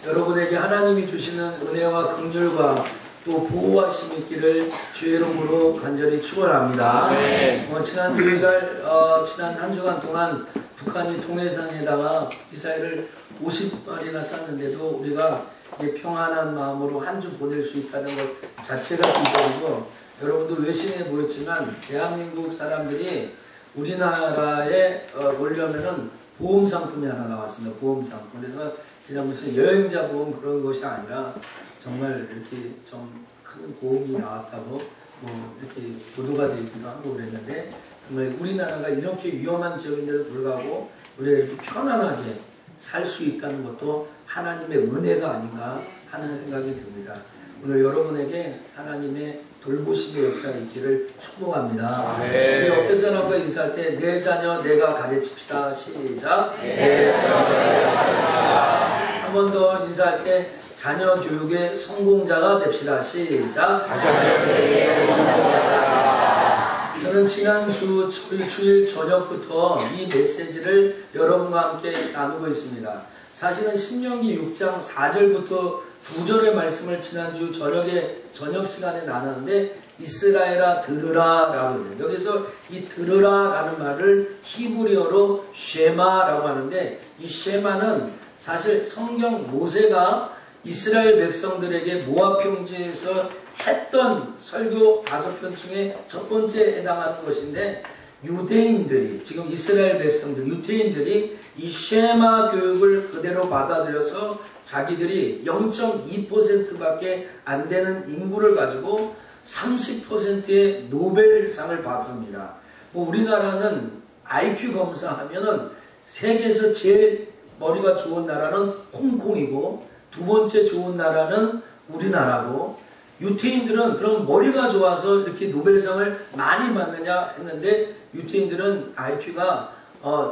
여러분에게 하나님이 주시는 은혜와 긍휼과 또 보호하심이 있기를 주의 이름으로 간절히 축원합니다. 지난 주일날 지난 한 주간 동안 북한이 동해상에다가 미사일을 50발이나 쐈는데도 우리가 평안한 마음으로 한 주 보낼 수 있다는 것 자체가 기적이고, 여러분도 외신에 보였지만 대한민국 사람들이 우리나라에 오려면은 보험 상품이 하나 나왔습니다. 보험 상품. 그래서 그냥 무슨 여행자 보험 그런 것이 아니라 정말 이렇게 좀 큰 보험이 나왔다고 뭐 이렇게 보도가 되기도 하고 그랬는데, 정말 우리나라가 이렇게 위험한 지역인데도 불구하고 우리가 이렇게 편안하게 살 수 있다는 것도 하나님의 은혜가 아닌가 하는 생각이 듭니다. 오늘 여러분에게 하나님의 돌보심의 역사가 있기를 축복합니다. 우리 옆에 사람과 인사할 때 내 자녀 내가 가르칩시다. 시작. 내 자녀 내가 가르칩시다. 한 번 더 인사할 때 자녀 교육의 성공자가 됩시다. 시작. 자녀 교육의 성공자가. 저는 지난주 주일 저녁부터 이 메시지를 여러분과 함께 나누고 있습니다. 사실은 신명기 6장 4절부터 2절의 말씀을 지난주 저녁 시간에 나눴는데, 이스라엘아 들으라 라고 해요. 여기서 이 들으라 라는 말을 히브리어로 쉐마라고 하는데, 이 쉐마는 사실 성경 모세가 이스라엘 백성들에게 모압 평지에서 했던 설교 5편 중에 첫 번째에 해당하는 것인데, 유대인들이, 지금 이스라엘 백성들, 유대인들이 이 쉐마 교육을 그대로 받아들여서 자기들이 0.2%밖에 안 되는 인구를 가지고 30%의 노벨상을 받습니다. 우리나라는 IQ 검사하면은 세계에서 제일 머리가 좋은 나라는 홍콩이고, 두 번째 좋은 나라는 우리나라고, 유태인들은 그럼 머리가 좋아서 이렇게 노벨상을 많이 받느냐 했는데, 유태인들은 IQ가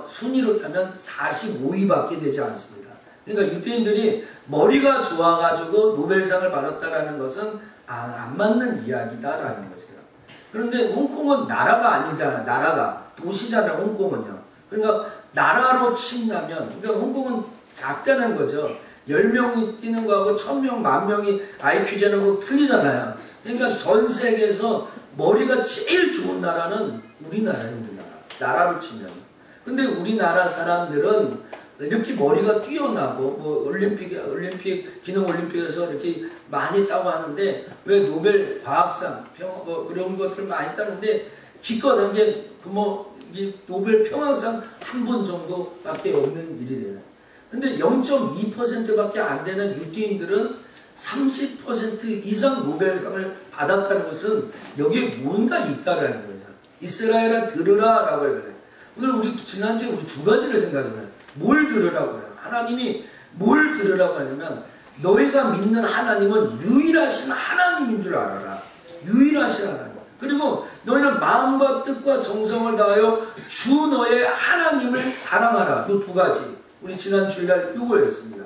순위로 따면 45위밖에 되지 않습니다. 그러니까 유태인들이 머리가 좋아가지고 노벨상을 받았다라는 것은 안 맞는 이야기다라는 거죠. 그런데 홍콩은 나라가 아니잖아. 나라가 도시잖아. 홍콩은요. 그러니까 나라로 친다면, 그러니까 홍콩은 작다는 거죠. 10명이 뛰는 거하고 1000명, 10,000명이 IQ 재는 거 틀리잖아요. 그러니까 전 세계에서 머리가 제일 좋은 나라는 우리나라예요. 우리나라. 나라로 치면. 근데 우리나라 사람들은 이렇게 머리가 뛰어나고, 뭐 올림픽 기능 올림픽에서 이렇게 많이 따고 하는데, 왜 노벨 과학상 이런 것들 많이 따는데, 기껏 한 게 노벨 평화상 한 분 정도밖에 없는 일이 돼요. 근데 0.2%밖에 안 되는 유태인들은 30% 이상 노벨상을 받았다는 것은 여기에 뭔가 있다라는 거예요. 이스라엘아 들으라 라고 해요. 오늘 우리 지난주에 우리 두 가지를 생각해요. 뭘 들으라고 해요? 하나님이 뭘 들으라고 하냐면, 너희가 믿는 하나님은 유일하신 하나님인 줄 알아라. 유일하신 하나님. 그리고 너희는 마음과 뜻과 정성을 다하여 주 너의 하나님을 사랑하라. 이 두 가지. 우리 지난 주일날 이걸 했습니다.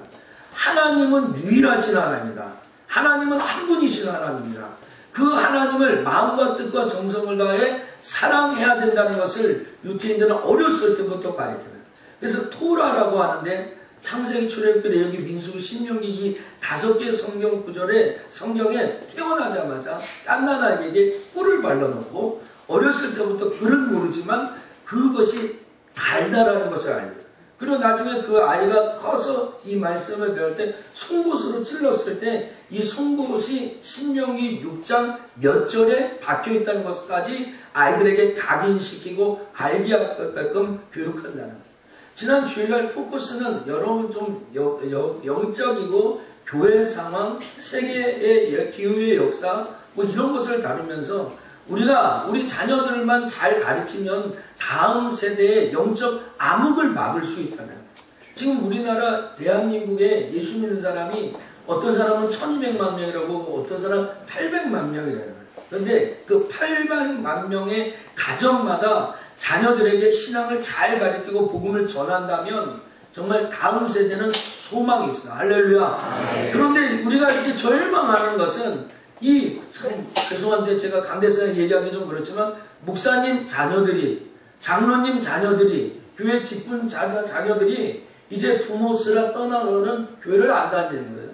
하나님은 유일하신 하나님이다. 하나님은 한 분이신 하나님이다. 그 하나님을 마음과 뜻과 정성을 다해 사랑해야 된다는 것을 유태인들은 어렸을 때부터 가르쳐요. 그래서 토라라고 하는데, 창세기, 출애굽기, 레위기, 민수기, 신명기 이 5개 성경 구절에 성경에 태어나자마자 갓난아이에게 꿀을 발라놓고, 어렸을 때부터 글은 모르지만 그것이 달다라는 것을 알려요. 그리고 나중에 그 아이가 커서 이 말씀을 배울 때 송곳으로 찔렀을 때 이 송곳이 신명기 6장 몇 절에 박혀있다는 것까지 아이들에게 각인시키고 알게 하게끔 교육한다는 거예요. 지난 주일날 포커스는 여러분 좀 영적이고 교회 상황, 세계의 기후의 역사 뭐 이런 것을 다루면서 우리가 우리 자녀들만 잘 가르치면 다음 세대의 영적 암흑을 막을 수 있다는 거예요. 지금 우리나라 대한민국에 예수 믿는 사람이 어떤 사람은 1200만 명이라고 어떤 사람 800만 명이라는 거예요. 그런데 그 800만 명의 가정마다 자녀들에게 신앙을 잘 가르치고 복음을 전한다면 정말 다음 세대는 소망이 있어요. 할렐루야. 그런데 우리가 이렇게 절망하는 것은 참 죄송한데 제가 강대상에 얘기하기 좀 그렇지만, 목사님 자녀들이, 장로님 자녀들이, 교회 직분 자녀들이 이제 부모 쓰라 떠나서는 교회를 안 다니는 거예요.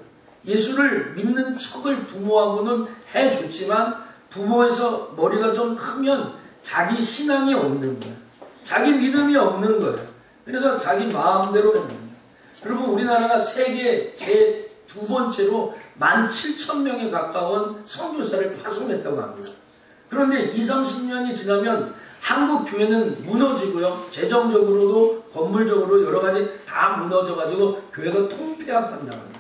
예수를 믿는 척을 부모하고는 해줬지만 부모에서 머리가 좀 크면 자기 신앙이 없는 거예요. 자기 믿음이 없는 거예요. 그래서 자기 마음대로 하는 거예요. 여러분, 우리나라가 세계 제 두 번째로 17,000명에 가까운 선교사를 파송했다고 합니다. 그런데 20, 30년이 지나면 한국 교회는 무너지고요. 재정적으로도 건물적으로 여러 가지 다 무너져가지고 교회가 통폐합한다고 합니다.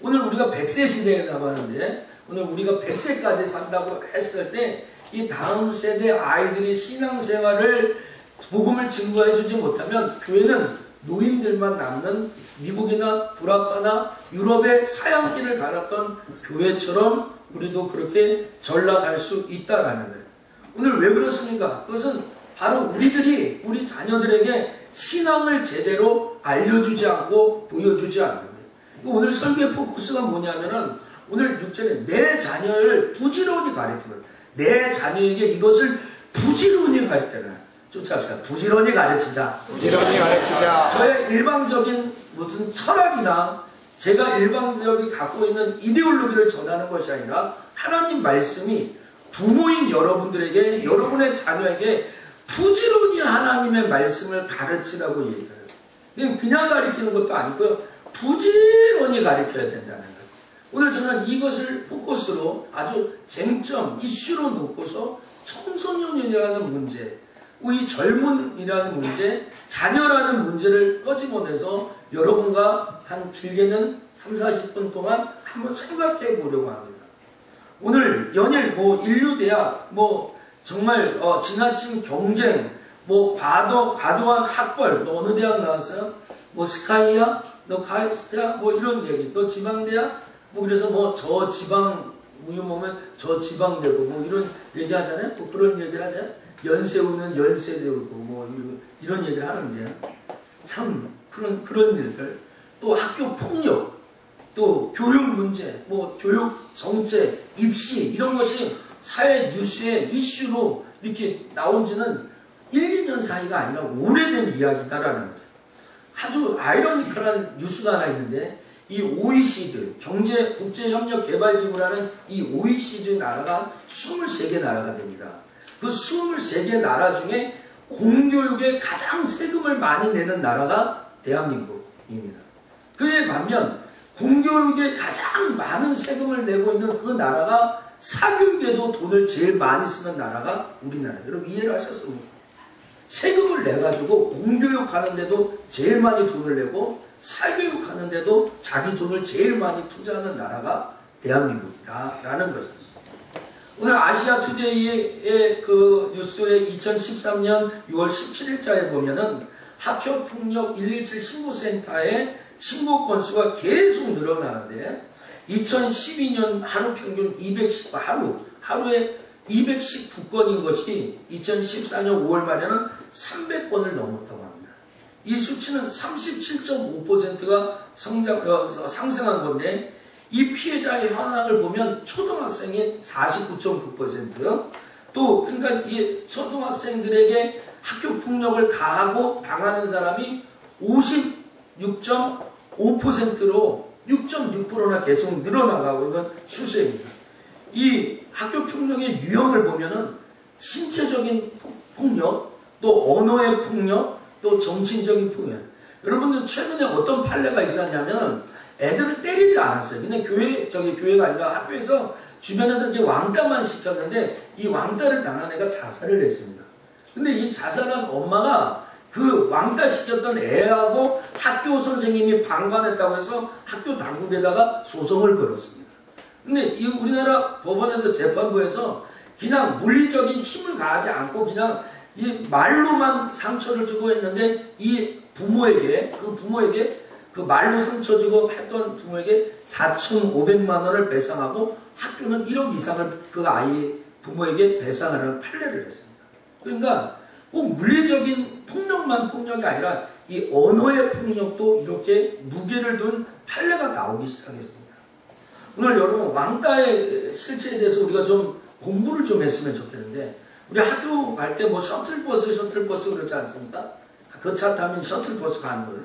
오늘 우리가 100세 시대에 나가는데 오늘 우리가 100세까지 산다고 했을 때 이 다음 세대 아이들이 신앙생활을 복음을 증거해 주지 못하면 교회는 노인들만 남는 미국이나 불아파나 유럽의 사양길을 갈았던 교회처럼 우리도 그렇게 전락할 수 있다라는 거예요. 오늘 왜 그렇습니까? 그것은 바로 우리들이 우리 자녀들에게 신앙을 제대로 알려주지 않고 보여주지 않는 거예요. 오늘 설교의 포커스가 뭐냐면은 오늘 6절에 내 자녀를 부지런히 가르치는, 내 자녀에게 이것을 부지런히 가르쳐라. 쫓아갑시다. 부지런히 가르치자. 부지런히 가르치자. 저의 일방적인 무슨 철학이나 제가 일방적이 갖고 있는 이데올로기를 전하는 것이 아니라 하나님 말씀이 부모인 여러분들에게, 여러분의 자녀에게 부지런히 하나님의 말씀을 가르치라고 얘기해요. 그냥 가르치는 것도 아니고요. 부지런히 가르쳐야 된다는 거예요. 오늘 저는 이것을 포커스로 아주 쟁점, 이슈로 놓고서 청소년이라는 문제, 우리 젊은이라는 문제, 자녀라는 문제를 꺼집어내서 여러분과 한 길게는 3, 40분 동안 한번 생각해 보려고 합니다. 오늘 연일 인류대학, 정말 지나친 경쟁, 과도한 학벌, 너 어느 대학 나왔어요? 스카이야? 너 카이스트야? 이런 얘기. 너 지방대야? 그래서 저 지방 우유 먹으면 저 지방되고 이런 얘기 하잖아요? 그런 얘기를 하잖아요? 연세우는 연세되고 이런 얘기를 하는데 참 그런 일들, 또 학교 폭력, 또 교육 문제, 교육 정책, 입시 이런 것이 사회 뉴스의 이슈로 이렇게 나온 지는 1, 2년 사이가 아니라 오래된 이야기다라는 거죠. 아주 아이러니컬한 뉴스가 하나 있는데 이 OECD, 국제협력개발기구라는 이 OECD 나라가 23개 나라가 됩니다. 그 23개 나라 중에 공교육에 가장 세금을 많이 내는 나라가 대한민국입니다. 그에 반면 공교육에 가장 많은 세금을 내고 있는 그 나라가 사교육에도 돈을 제일 많이 쓰는 나라가 우리나라예요. 여러분 이해를 하셨습니까? 세금을 내가지고 공교육 하는데도 제일 많이 돈을 내고 사교육 하는데도 자기 돈을 제일 많이 투자하는 나라가 대한민국이다라는 거죠. 오늘 아시아투데이의 그 뉴스의 2013년 6월 17일자에 보면은 학교폭력 117 신고센터의 신고 건수가 계속 늘어나는데 2012년 하루 평균 하루에 219건인 것이 2014년 5월 말에는 300건을 넘었다고 합니다. 이 수치는 37.5%가 상승한 건데 이 피해자의 현황을 보면 초등학생이 49.9%, 또 그러니까 이 초등학생들에게 학교 폭력을 가하고 당하는 사람이 56.5%로 6.6%나 계속 늘어나가고 있는 추세입니다. 이 학교 폭력의 유형을 보면은 신체적인 폭력, 또 언어의 폭력, 또 정신적인 폭력. 여러분들 최근에 어떤 판례가 있었냐면 애들을 때리지 않았어요. 그냥 교회가 아니라 학교에서 주변에서 이렇게 왕따만 시켰는데 이 왕따를 당한 애가 자살을 했습니다. 근데 이 자살한 엄마가 그 왕따 시켰던 애하고 학교 선생님이 방관했다고 해서 학교 당국에다가 소송을 걸었습니다. 근데 이 우리나라 법원에서 재판부에서 그냥 물리적인 힘을 가하지 않고 그냥 이 말로만 상처를 주고 했는데 이 부모에게 그 말로 상처 주고 했던 부모에게 4,500만 원을 배상하고 학교는 1억 이상을 그 아이 부모에게 배상하라는 판례를 했습니다. 그러니까 꼭 물리적인 폭력만 폭력이 아니라 이 언어의 폭력도 이렇게 무게를 둔 판례가 나오기 시작했습니다. 오늘 여러분 왕따의 실체에 대해서 우리가 좀 공부를 좀 했으면 좋겠는데 우리 학교 갈 때 셔틀버스 그러지 않습니까? 그 차 타면 셔틀버스 가는 거예요.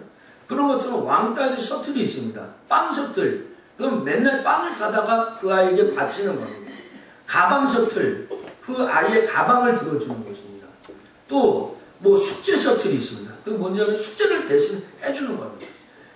그런 것처럼 왕따의 셔틀이 있습니다. 빵 셔틀. 그럼 맨날 빵을 사다가 그 아이에게 바치는 겁니다. 가방 셔틀. 그 아이의 가방을 들어주는 것입니다. 또 뭐 숙제 셔틀이 있습니다. 그게 뭔지 하면 숙제를 대신 해주는 겁니다.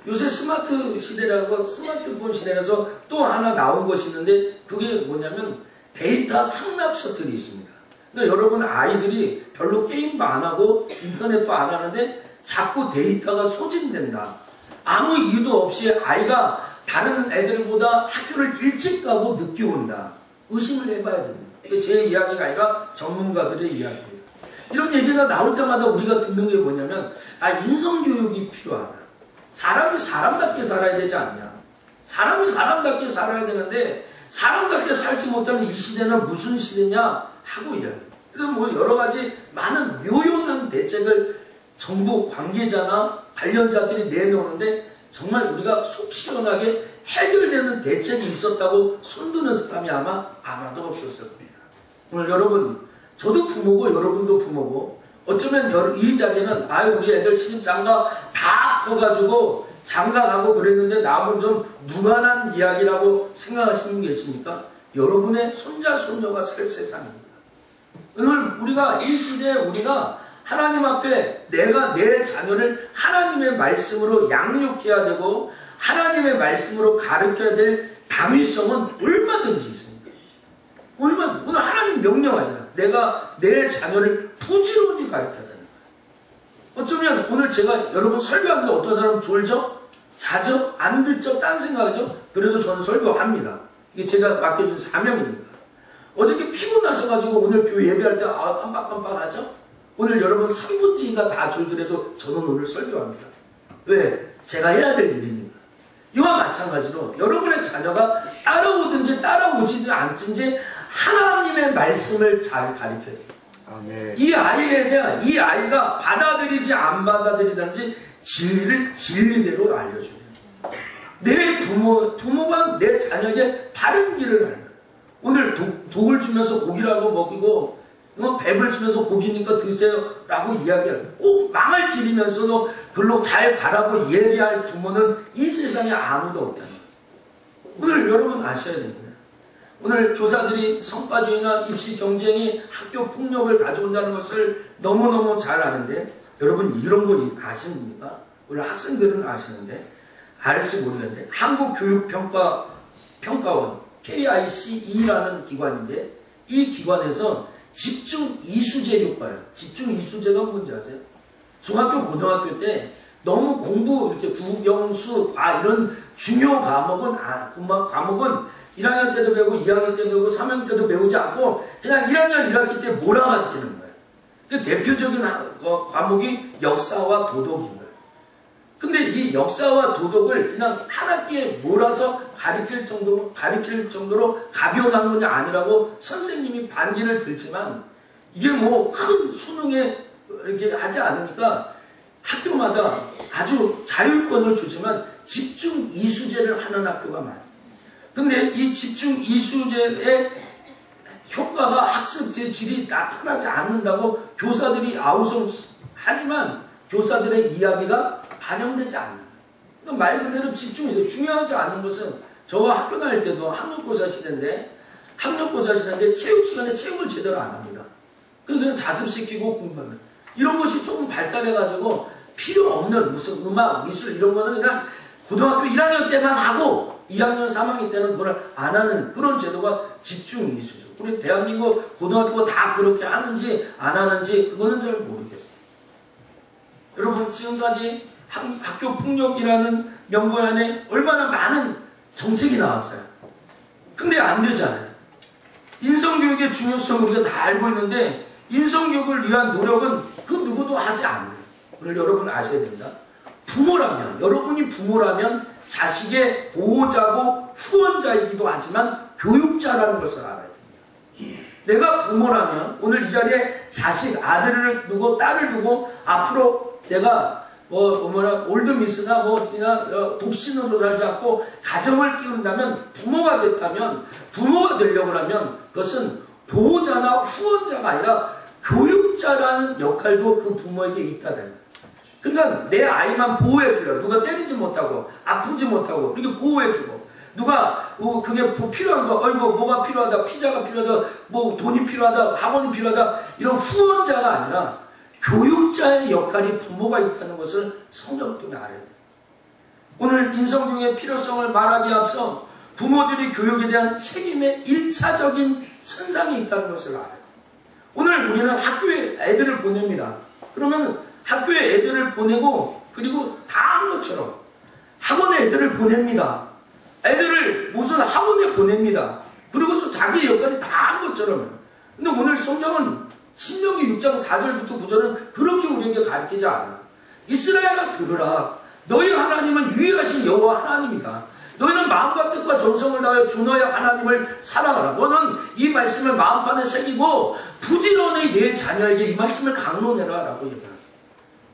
요새 스마트 시대라고 스마트폰 시대라서 또 하나 나온 것이 있는데 그게 뭐냐면 데이터 상납 셔틀이 있습니다. 그러니까 여러분 아이들이 별로 게임도 안 하고 인터넷도 안 하는데 자꾸 데이터가 소진된다. 아무 이유도 없이 아이가 다른 애들보다 학교를 일찍 가고 늦게 온다. 의심을 해봐야 됩니다. 이게 제 이야기가 아니라 전문가들의 이야기입니다. 이런 얘기가 나올 때마다 우리가 듣는 게 뭐냐면 인성교육이 필요하다. 사람이 사람답게 살아야 되지 않냐. 사람이 사람답게 살아야 되는데 사람답게 살지 못하는 이 시대는 무슨 시대냐 하고 이야기해요. 그래서 뭐 여러 가지 많은 묘연한 대책을 정부 관계자나 관련자들이 내놓는데 정말 우리가 속 시원하게 해결되는 대책이 있었다고 손드는 사람이 아마도 없었을 겁니다. 오늘 여러분, 저도 부모고 여러분도 부모고 어쩌면 이 자리는 우리 애들 시집장가 다 커가지고 장가가고 그랬는데 나하고는 좀 무관한 이야기라고 생각하시는 분 계십니까? 여러분의 손자 손녀가 살 세상입니다. 오늘 우리가 이 시대에 우리가 하나님 앞에 내가 내 자녀를 하나님의 말씀으로 양육해야 되고 하나님의 말씀으로 가르쳐야 될 당위성은 얼마든지 있습니다. 오늘 하나님 명령하잖아요. 내가 내 자녀를 부지런히 가르쳐야 되는 거예요. 어쩌면 오늘 제가 여러분 설교하는데 어떤 사람은 졸죠? 자죠? 안 듣죠? 딴 생각하죠? 그래도 저는 설교합니다. 이게 제가 맡겨준 사명이니까. 어저께 피곤하셔가지고 오늘 교회 예배할 때 깜빡깜빡하죠? 오늘 여러분 3분의 2가 다 졸더라도 저는 오늘 설교합니다. 왜? 제가 해야 될 일이니까. 이와 마찬가지로 여러분의 자녀가 따라오든지 따라오지도 않든지 하나님의 말씀을 잘 가르쳐야 돼요. 아멘. 이 아이에 대한 이 아이가 받아들이지 안 받아들이든지 진리를 진리대로 알려줘야 돼요. 내 부모가 내 자녀에게 바른 길을 알려요. 오늘 독을 주면서 고기라고 먹이고 뱀을 주면서 고기니까 드세요 라고 이야기하고 꼭 망할 길이면서도 글로 잘 가라고 얘기할 부모는 이 세상에 아무도 없다는 거예요. 오늘 여러분 아셔야 됩니다. 오늘 교사들이 성과주의나 입시 경쟁이 학교 폭력을 가져온다는 것을 너무너무 잘 아는데 여러분 이런 거 아십니까? 우리 학생들은 아시는데 알지 모르겠는데 한국교육평가원 KICE라는 기관인데 이 기관에서 집중 이수제 효과예요. 집중 이수제가 뭔지 아세요? 중학교, 고등학교 때 너무 공부 이렇게 국영수, 이런 중요 과목은 1학년 때도 배우고 2학년 때도 배우고 3학년 때도 배우지 않고 그냥 1학년 1학기 때 몰아가르치는 거예요. 그 대표적인 과목이 역사와 도덕인 거예요. 근데 이 역사와 도덕을 그냥 한 학기에 몰아서 가르칠 정도로 가벼운 학문이 아니라고 선생님이 반기를 들지만 이게 뭐 큰 수능에 이렇게 하지 않으니까 학교마다 아주 자율권을 주지만 집중 이수제를 하는 학교가 많아요. 근데 이 집중 이수제의 효과가 학습의 질이 나타나지 않는다고 교사들이 아우성하지만 교사들의 이야기가 반영되지 않는 거예요. 말 그대로 집중해서 중요하지 않은 것은 저와 학교 다닐 때도 학력고사 시대인데 체육 시간에 체육을 제대로 안 합니다. 그냥 자습시키고 공부하는 이런 것이 조금 발달해가지고 필요 없는 무슨 음악, 미술 이런 거는 그냥 고등학교 1학년 때만 하고 2학년, 3학년 때는 그걸 안 하는 그런 제도가 집중 이수죠. 우리 대한민국 고등학교 다 그렇게 하는지 안 하는지 그거는 잘 모르겠어요. 여러분 지금까지 학교 폭력이라는 명분 안에 얼마나 많은 정책이 나왔어요. 근데 안 되잖아요. 인성교육의 중요성을 우리가 다 알고 있는데 인성교육을 위한 노력은 그 누구도 하지 않아요. 오늘 여러분 아셔야 됩니다. 여러분이 부모라면 자식의 보호자고 후원자이기도 하지만 교육자라는 것을 알아야 됩니다. 내가 부모라면 오늘 이 자리에 아들을 두고 딸을 두고 앞으로 내가 올드미스나 독신으로 살지 않고 가정을 키운다면 부모가 되려고 하면 그것은 보호자나 후원자가 아니라 교육자라는 역할도 그 부모에게 있다는 거예요. 그러니까 내 아이만 보호해주려. 누가 때리지 못하고 아프지 못하고 이렇게 보호해주고, 누가 그게 필요한 거, 이거 뭐가 필요하다, 피자가 필요하다, 뭐 돈이 필요하다, 학원이 필요하다, 이런 후원자가 아니라 교육자의 역할이 부모가 있다는 것을 성경 통해 알아야 돼요. 오늘 인성교육의 필요성을 말하기에 앞서 부모들이 교육에 대한 책임의 1차적인 선상이 있다는 것을 알아요. 오늘 우리는 학교에 애들을 보냅니다. 그러면 학교에 애들을 보내고, 그리고 다 한 것처럼 학원에 애들을 보냅니다. 애들을 무슨 학원에 보냅니다. 그리고서 자기 역할이 다 한 것처럼. 근데 오늘 성경은 신명기 6장 4절부터 9절은 그렇게 우리에게 가르치지 않아. 이스라엘아 들으라. 너희 하나님은 유일하신 여호와 하나님이다. 너희는 마음과 뜻과 정성을 다하여 주 너의 하나님을 사랑하라. 너는 이 말씀을 마음판에 새기고 부지런히 내 자녀에게 이 말씀을 강론해라 라고 얘기합니다.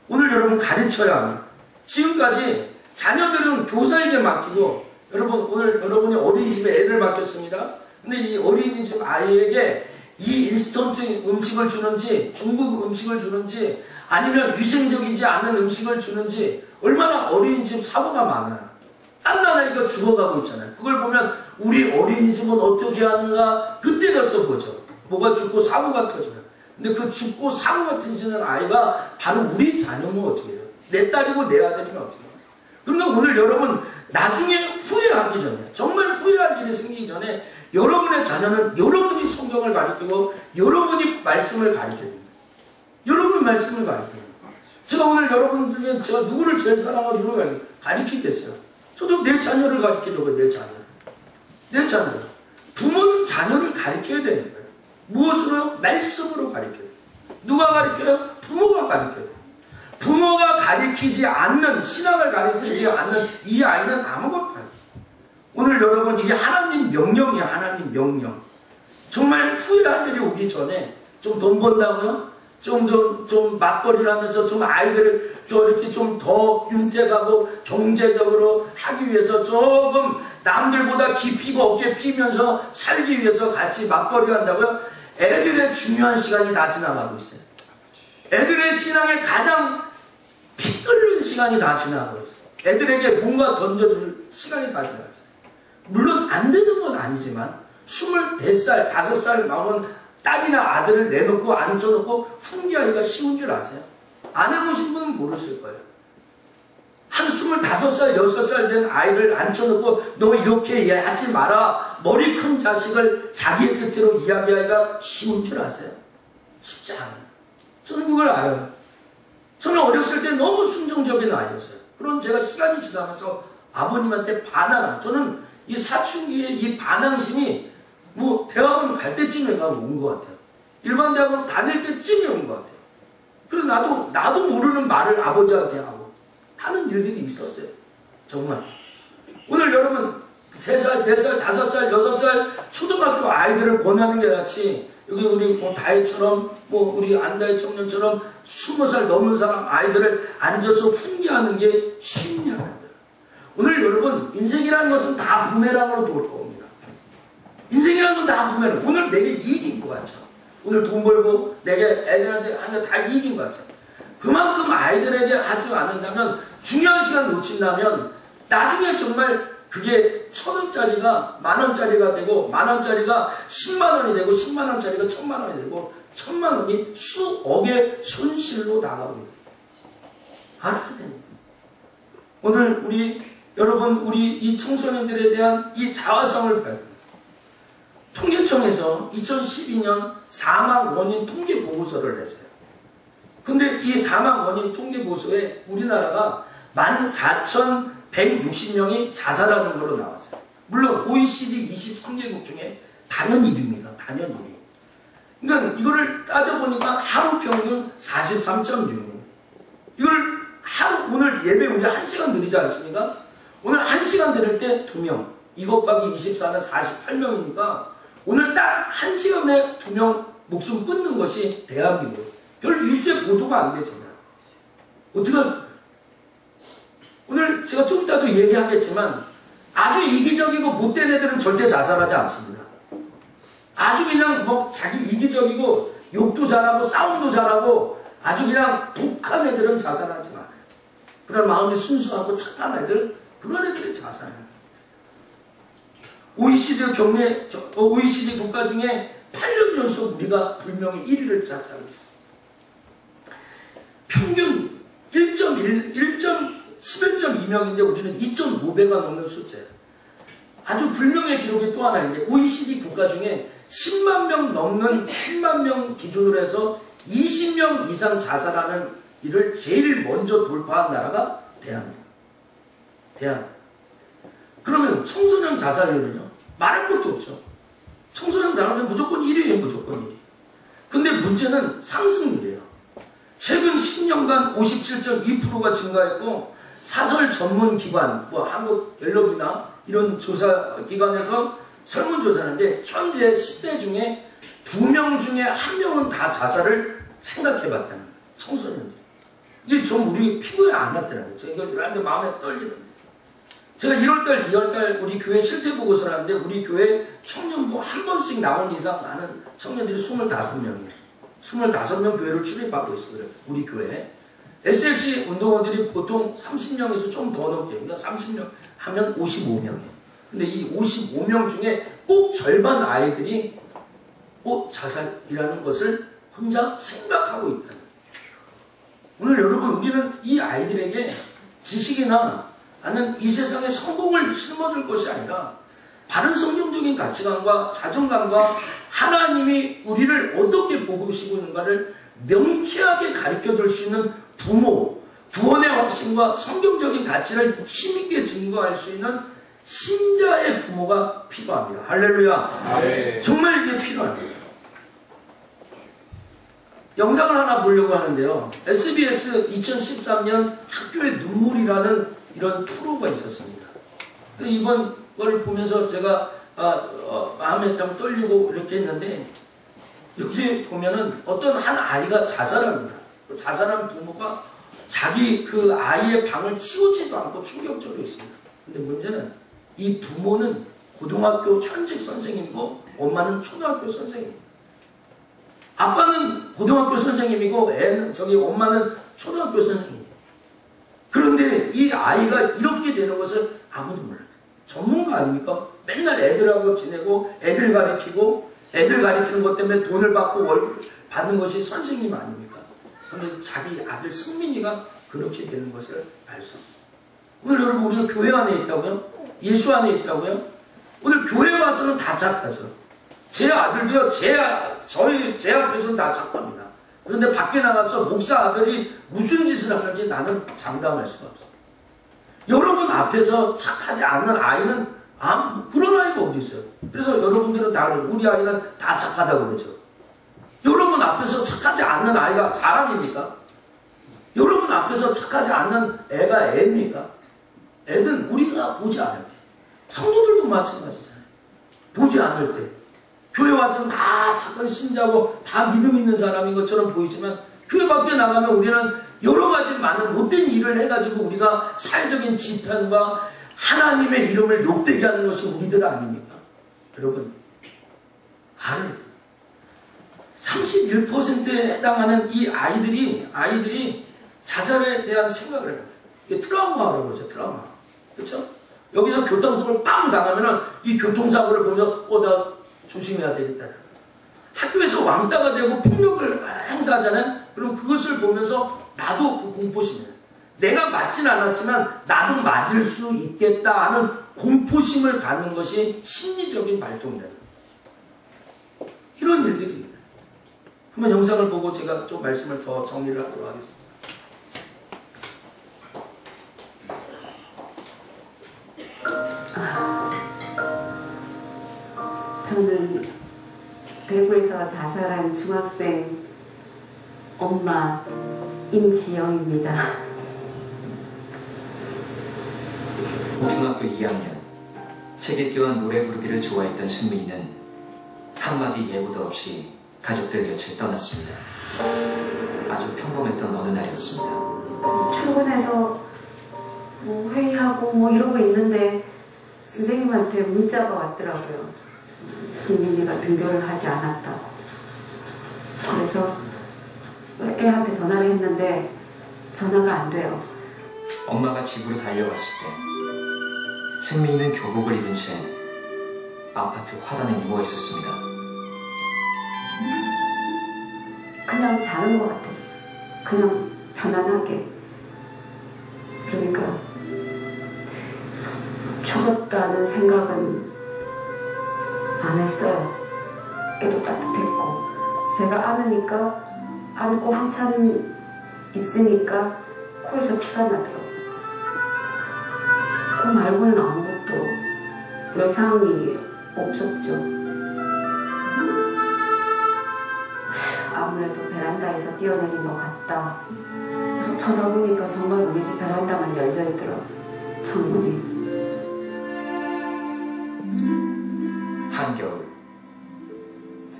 오늘 여러분 가르쳐야 합니다. 지금까지 자녀들은 교사에게 맡기고, 여러분 오늘 여러분이 어린이집에 애를 맡겼습니다. 근데 이 어린이집 아이에게 이 인스턴트 음식을 주는지, 중국 음식을 주는지, 아니면 위생적이지 않는 음식을 주는지, 얼마나 어린이집 사고가 많아요. 딴 나라가 죽어가고 있잖아요. 그걸 보면 우리 어린이집은 어떻게 하는가, 그때 가서 보죠. 뭐가 죽고 사고가 터지면. 근데 그 죽고 사고가 터지는 아이가 바로 우리 자녀면 어떻게 해요? 내 딸이고 내 아들이면 어떻게 해요? 그러니까 오늘 여러분 나중에 후회하기 전에, 정말 후회할 일이 생기기 전에 여러분의 자녀는 여러분이 성경을 가르치고 여러분이 말씀을 가르쳐야 됩니다. 여러분이 말씀을 가르쳐야 됩니다. 제가 오늘 여러분 중에 제가 누구를 제일 사랑하고 누구를 가르치겠어요? 저도 내 자녀를 가르치려고 해요. 내 자녀를. 내 자녀. 부모는 자녀를 가르쳐야 되는 거예요. 무엇으로? 말씀으로 가르쳐요. 누가 가르쳐요? 부모가 가르쳐요. 부모가 가르치지 않는, 신앙을 가르치지 않는 이 아이는 아무것도 아니에요. 오늘 여러분 이게 하나님 명령이에요. 하나님 명령. 정말 후회할 일이 오기 전에 좀 돈 번다고요? 좀 맞벌이를 하면서 좀 아이들을 이렇게 좀 더 윤택하고 경제적으로 하기 위해서 조금 남들보다 깊이고 어깨 피면서 살기 위해서 같이 맞벌이 한다고요? 애들의 중요한 시간이 다 지나가고 있어요. 애들의 신앙에 가장 피 끓는 시간이 다 지나가고 있어요. 애들에게 뭔가 던져줄 시간이 다 지나가고 있어요. 물론 안 되는 건 아니지만 24살, 5살 먹은 딸이나 아들을 내놓고 앉혀놓고 훈계하기가 쉬운 줄 아세요? 안 해보신 분은 모르실 거예요. 한 25살, 6살 된 아이를 앉혀놓고 너 이렇게 하지 마라. 머리 큰 자식을 자기의 뜻대로 이야기하기가 쉬운 줄 아세요? 쉽지 않아요. 저는 그걸 알아요. 저는 어렸을 때 너무 순종적인 아이였어요. 그럼 제가 시간이 지나면서 아버님한테 반항을, 저는 이 사춘기의 이 반항심이 뭐 대학원 갈 때쯤에 온 것 같아요. 일반 대학원 다닐 때쯤에 온 것 같아요. 그리고 나도 모르는 말을 아버지한테 하고 하는 일들이 있었어요. 정말. 오늘 여러분 3살, 4살, 5살, 6살 초등학교 아이들을 권하는 게 같이 여기 우리 뭐 다혜처럼 우리 안다혜 청년처럼 20살 넘은 사람 아이들을 앉아서 훈계하는 게 쉽냐는 거예요. 오늘 여러분 인생이라는 것은 다 부메랑으로 돌 겁니다. 인생이라는 건 다 부메랑. 오늘 내게 이익인 것 같죠. 오늘 돈 벌고 내게 애들한테 하는 거 다 이익인 것 같죠. 그만큼 아이들에게 하지 않는다면, 중요한 시간 놓친다면 나중에 정말 그게 1,000원짜리가 만원짜리가 되고, 만원짜리가 10만원이 되고, 10만원짜리가 1,000만원이 되고, 1,000만원이 수억의 손실로 나가버립니다. 알아야 됩니다. 오늘 여러분 우리 이 청소년들에 대한 이 자화성을 발표합니다. 통계청에서 2012년 사망 원인 통계 보고서를 냈어요. 근데 이 사망 원인 통계 보고서에 우리나라가 14,160명이 자살하는 걸로 나왔어요. 물론 OECD 23개국 중에 단연 1위입니다. 단연 1위. 그러니까 이거를 따져보니까 하루 평균 43.6. 이걸 오늘 예배 우리 1시간 드리지 않습니까? 오늘 1시간 드릴 때 2명. 이것 곱하기 24는 48명이니까 오늘 딱 1시간에 2명 목숨 끊는 것이 대한민국. 별 뉴스에 보도가 안 되잖아요. 어떻게 오늘 제가 좀 이따도 얘기하겠지만 아주 이기적이고 못된 애들은 절대 자살하지 않습니다. 아주 그냥 자기 이기적이고 욕도 잘하고 싸움도 잘하고 아주 그냥 독한 애들은 자살하지 말아요. 그런 마음이 순수하고 착한 애들, 그런 애들이 자살해요. OECD 국가 중에 8년 연속 우리가 불명예 1위를 차지하고 있어요. 평균 11.2명인데 우리는 2.5배가 넘는 숫자예요. 아주 불명예 기록이 또 하나 있는데 OECD 국가 중에 10만 명 넘는 10만 명 기준으로 해서 20명 이상 자살하는 일을 제일 먼저 돌파한 나라가 대한민국. 그러면 청소년 자살률은요? 말할 것도 없죠. 청소년 자살률은 무조건 1위예요. 무조건 1위. 근데 문제는 상승률이에요. 최근 10년간 57.2%가 증가했고 사설 전문 기관, 뭐 한국갤럽이나 이런 조사 기관에서 설문조사하는데 현재 10대 중에 2명 중에 1명은 다 자살을 생각해봤다는 거예요. 청소년들이. 이게 좀 우리 피부에 안 났더라고요. 제가 이걸 마음에 떨리는데. 제가 1월달, 2월달 우리 교회 실태보고서를 하는데 우리 교회 청년부 한 번씩 나온 이상 하는 청년들이 25명이에요. 25명 교회를 출입하고 있어요. 우리 교회에. SLC 운동원들이 보통 30명에서 좀 더 넘게, 그러니까 30명 하면 55명이에요. 근데 이 55명 중에 꼭 절반 아이들이 자살이라는 것을 혼자 생각하고 있다는 거예요. 오늘 여러분, 우리는 이 아이들에게 지식이나 아니면 이 세상의 성공을 심어줄 것이 아니라 바른 성경적인 가치관과 자존감과 하나님이 우리를 어떻게 보고 계시고 있는가를 명쾌하게 가르쳐줄 수 있는 부모, 구원의 확신과 성경적인 가치를 힘있게 증거할 수 있는 신자의 부모가 필요합니다. 할렐루야. 네. 정말 이게 필요합니다. 영상을 하나 보려고 하는데요. SBS 2013년 학교의 눈물이라는 이런 프로가 있었습니다. 이번 거를 보면서 제가 마음에 좀 떨리고 이렇게 했는데 여기 보면은 어떤 한 아이가 자살합니다. 자살한 부모가 자기 그 아이의 방을 치우지도 않고 충격적으로 있습니다. 근데 문제는 이 부모는 고등학교 현직 선생님이고 엄마는 초등학교 선생님입니다. 아빠는 고등학교 선생님이고 엄마는 초등학교 선생님이에요. 그런데 이 아이가 이렇게 되는 것을 아무도 몰라요. 전문가 아닙니까? 맨날 애들하고 지내고 애들 가르치고 애들 가르치는 것 때문에 돈을 받고 월급 받는 것이 선생님 아닙니까? 그런데 자기 아들 승민이가 그렇게 되는 것을 알수 없어요. 오늘 여러분 우리가 교회 안에 있다고요? 예수 안에 있다고요? 오늘 교회 와서는 다 착하죠. 제 아들도요, 제 앞에서는 다 착합니다. 그런데 밖에 나가서 목사 아들이 무슨 짓을 하는지 나는 장담할 수가 없어요. 여러분 앞에서 착하지 않는 아이는 그런 아이가 어디 있어요? 그래서 여러분들은 다 그래요. 우리 아이는 다 착하다고 그러죠. 여러분 앞에서 착하지 않는 아이가 사람입니까? 여러분 앞에서 착하지 않는 애가 애입니까? 애는 우리가 보지 않을 때, 성도들도 마찬가지잖아요. 보지 않을 때 교회 와서는 다 착한 신자고 다 믿음 있는 사람인 것처럼 보이지만 교회 밖에 나가면 우리는 여러 가지 많은 못된 일을 해가지고 우리가 사회적인 지탄과 하나님의 이름을 욕되게 하는 것이 우리들 아닙니까? 여러분 알아야 돼요. 31%에 해당하는 이 아이들이 자살에 대한 생각을 해요. 이게 트라우마라고 그러죠. 트라우마. 그렇죠? 여기서 교통사고를 빵 당하면은 이 교통사고를 보면서 나 조심해야 되겠다. 학교에서 왕따가 되고 폭력을 행사하잖아요. 그럼 그것을 보면서 나도 그 공포심이에요. 내가 맞진 않았지만 나도 맞을 수 있겠다 하는 공포심을 갖는 것이 심리적인 발동이라는 거예요. 이런 일들이 한번 영상을 보고 제가 좀 말씀을 더 정리를 하도록 하겠습니다. 저는 대구에서 자살한 중학생 엄마 임지영입니다. 중학교 2학년 책 읽기와 노래 부르기를 좋아했던 승민이는 한마디 예고도 없이 가족들 곁을 떠났습니다. 아주 평범했던 어느 날이었습니다. 출근해서 회의하고 이러고 있는데 선생님한테 문자가 왔더라고요. 승민이가 등교를 하지 않았다고. 그래서 애한테 전화를 했는데 전화가 안 돼요. 엄마가 집으로 달려갔을 때 승민이는 교복을 입은 채 아파트 화단에 누워 있었습니다. 그냥 자는 것 같았어요. 그냥 편안하게. 그러니까 죽었다는 생각은 안 했어요. 애도 따뜻했고 제가 안으니까 안고 한참 있으니까 코에서 피가 나더라고요. 그 말고는 아무것도 외상이 없었죠. 아무래도 베란다에서 뛰어내린 것 같다. 그래서 쳐다보니까 정말 우리 집 베란다만 열려있더라고요. 창문이. 한겨울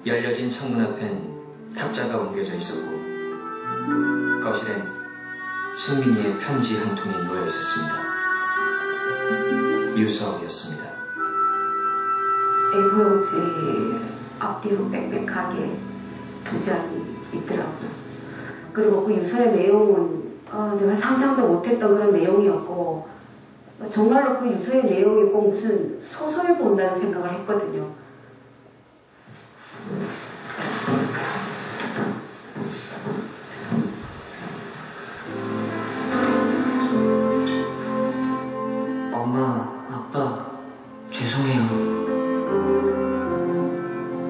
열려진 창문 앞엔 탁자가 옮겨져 있었고 거실엔 승민이의 편지 한 통이 놓여 있었습니다. 유서였습니다. A4용지 앞뒤로 빽빽하게 2장이 있더라고요. 그리고 그 유서의 내용은 내가 상상도 못했던 그런 내용이었고 정말로 그 유서의 내용이 꼭 무슨 소설을 본다는 생각을 했거든요. 엄마, 아빠, 죄송해요.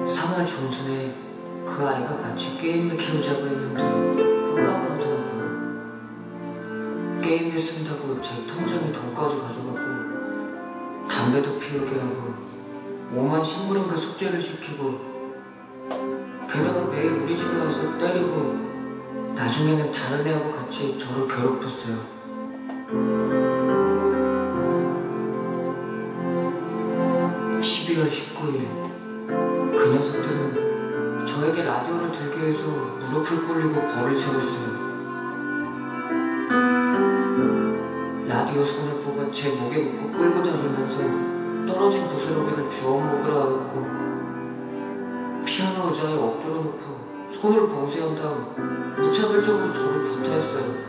3월 중순에 그 아이가 같이 게임을 키우자고 했는데 연락을 하더라고요. 게임에 쓴다고 제 통장에 돈까지 가져가고 담배도 피우게 하고 오만 식물인가 숙제를 시키고 게다가 매일 우리 집에 와서 때리고 나중에는 다른 애하고 같이 저를 괴롭혔어요. 12월 19일 그 녀석들은 저에게 라디오를 들게 해서 무릎을 꿇리고 벌을 세웠어요. 라디오 손을 뽑아 제 목에 묶고 끌고 다니면서 떨어진 부스러기를 주워 먹으라 했고 피아노 의자에 엎드려 놓고 손을 봉쇄한 다음 무차별적으로 저를 구타했어요.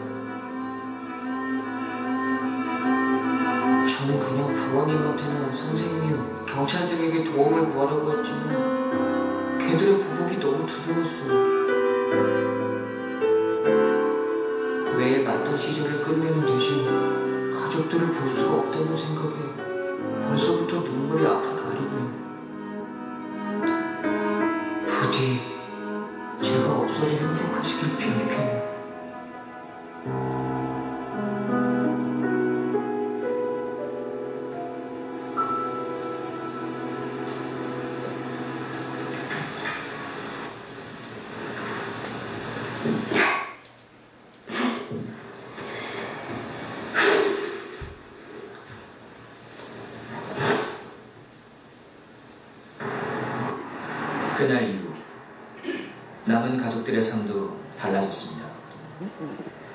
저는 그냥 부모님한테나 선생님, 경찰 등에게 도움을 구하려고 했지만 걔들의 보복이 너무 두려웠어요. 매일 맞던 시절을 끝내는 대신 가족들을 볼 수가 없다는 생각에 벌써부터 눈물이 앞을 가리네요. 부디 제가 없어도 행복하시길 빌게요. 그날 이후 남은 가족들의 삶도 달라졌습니다.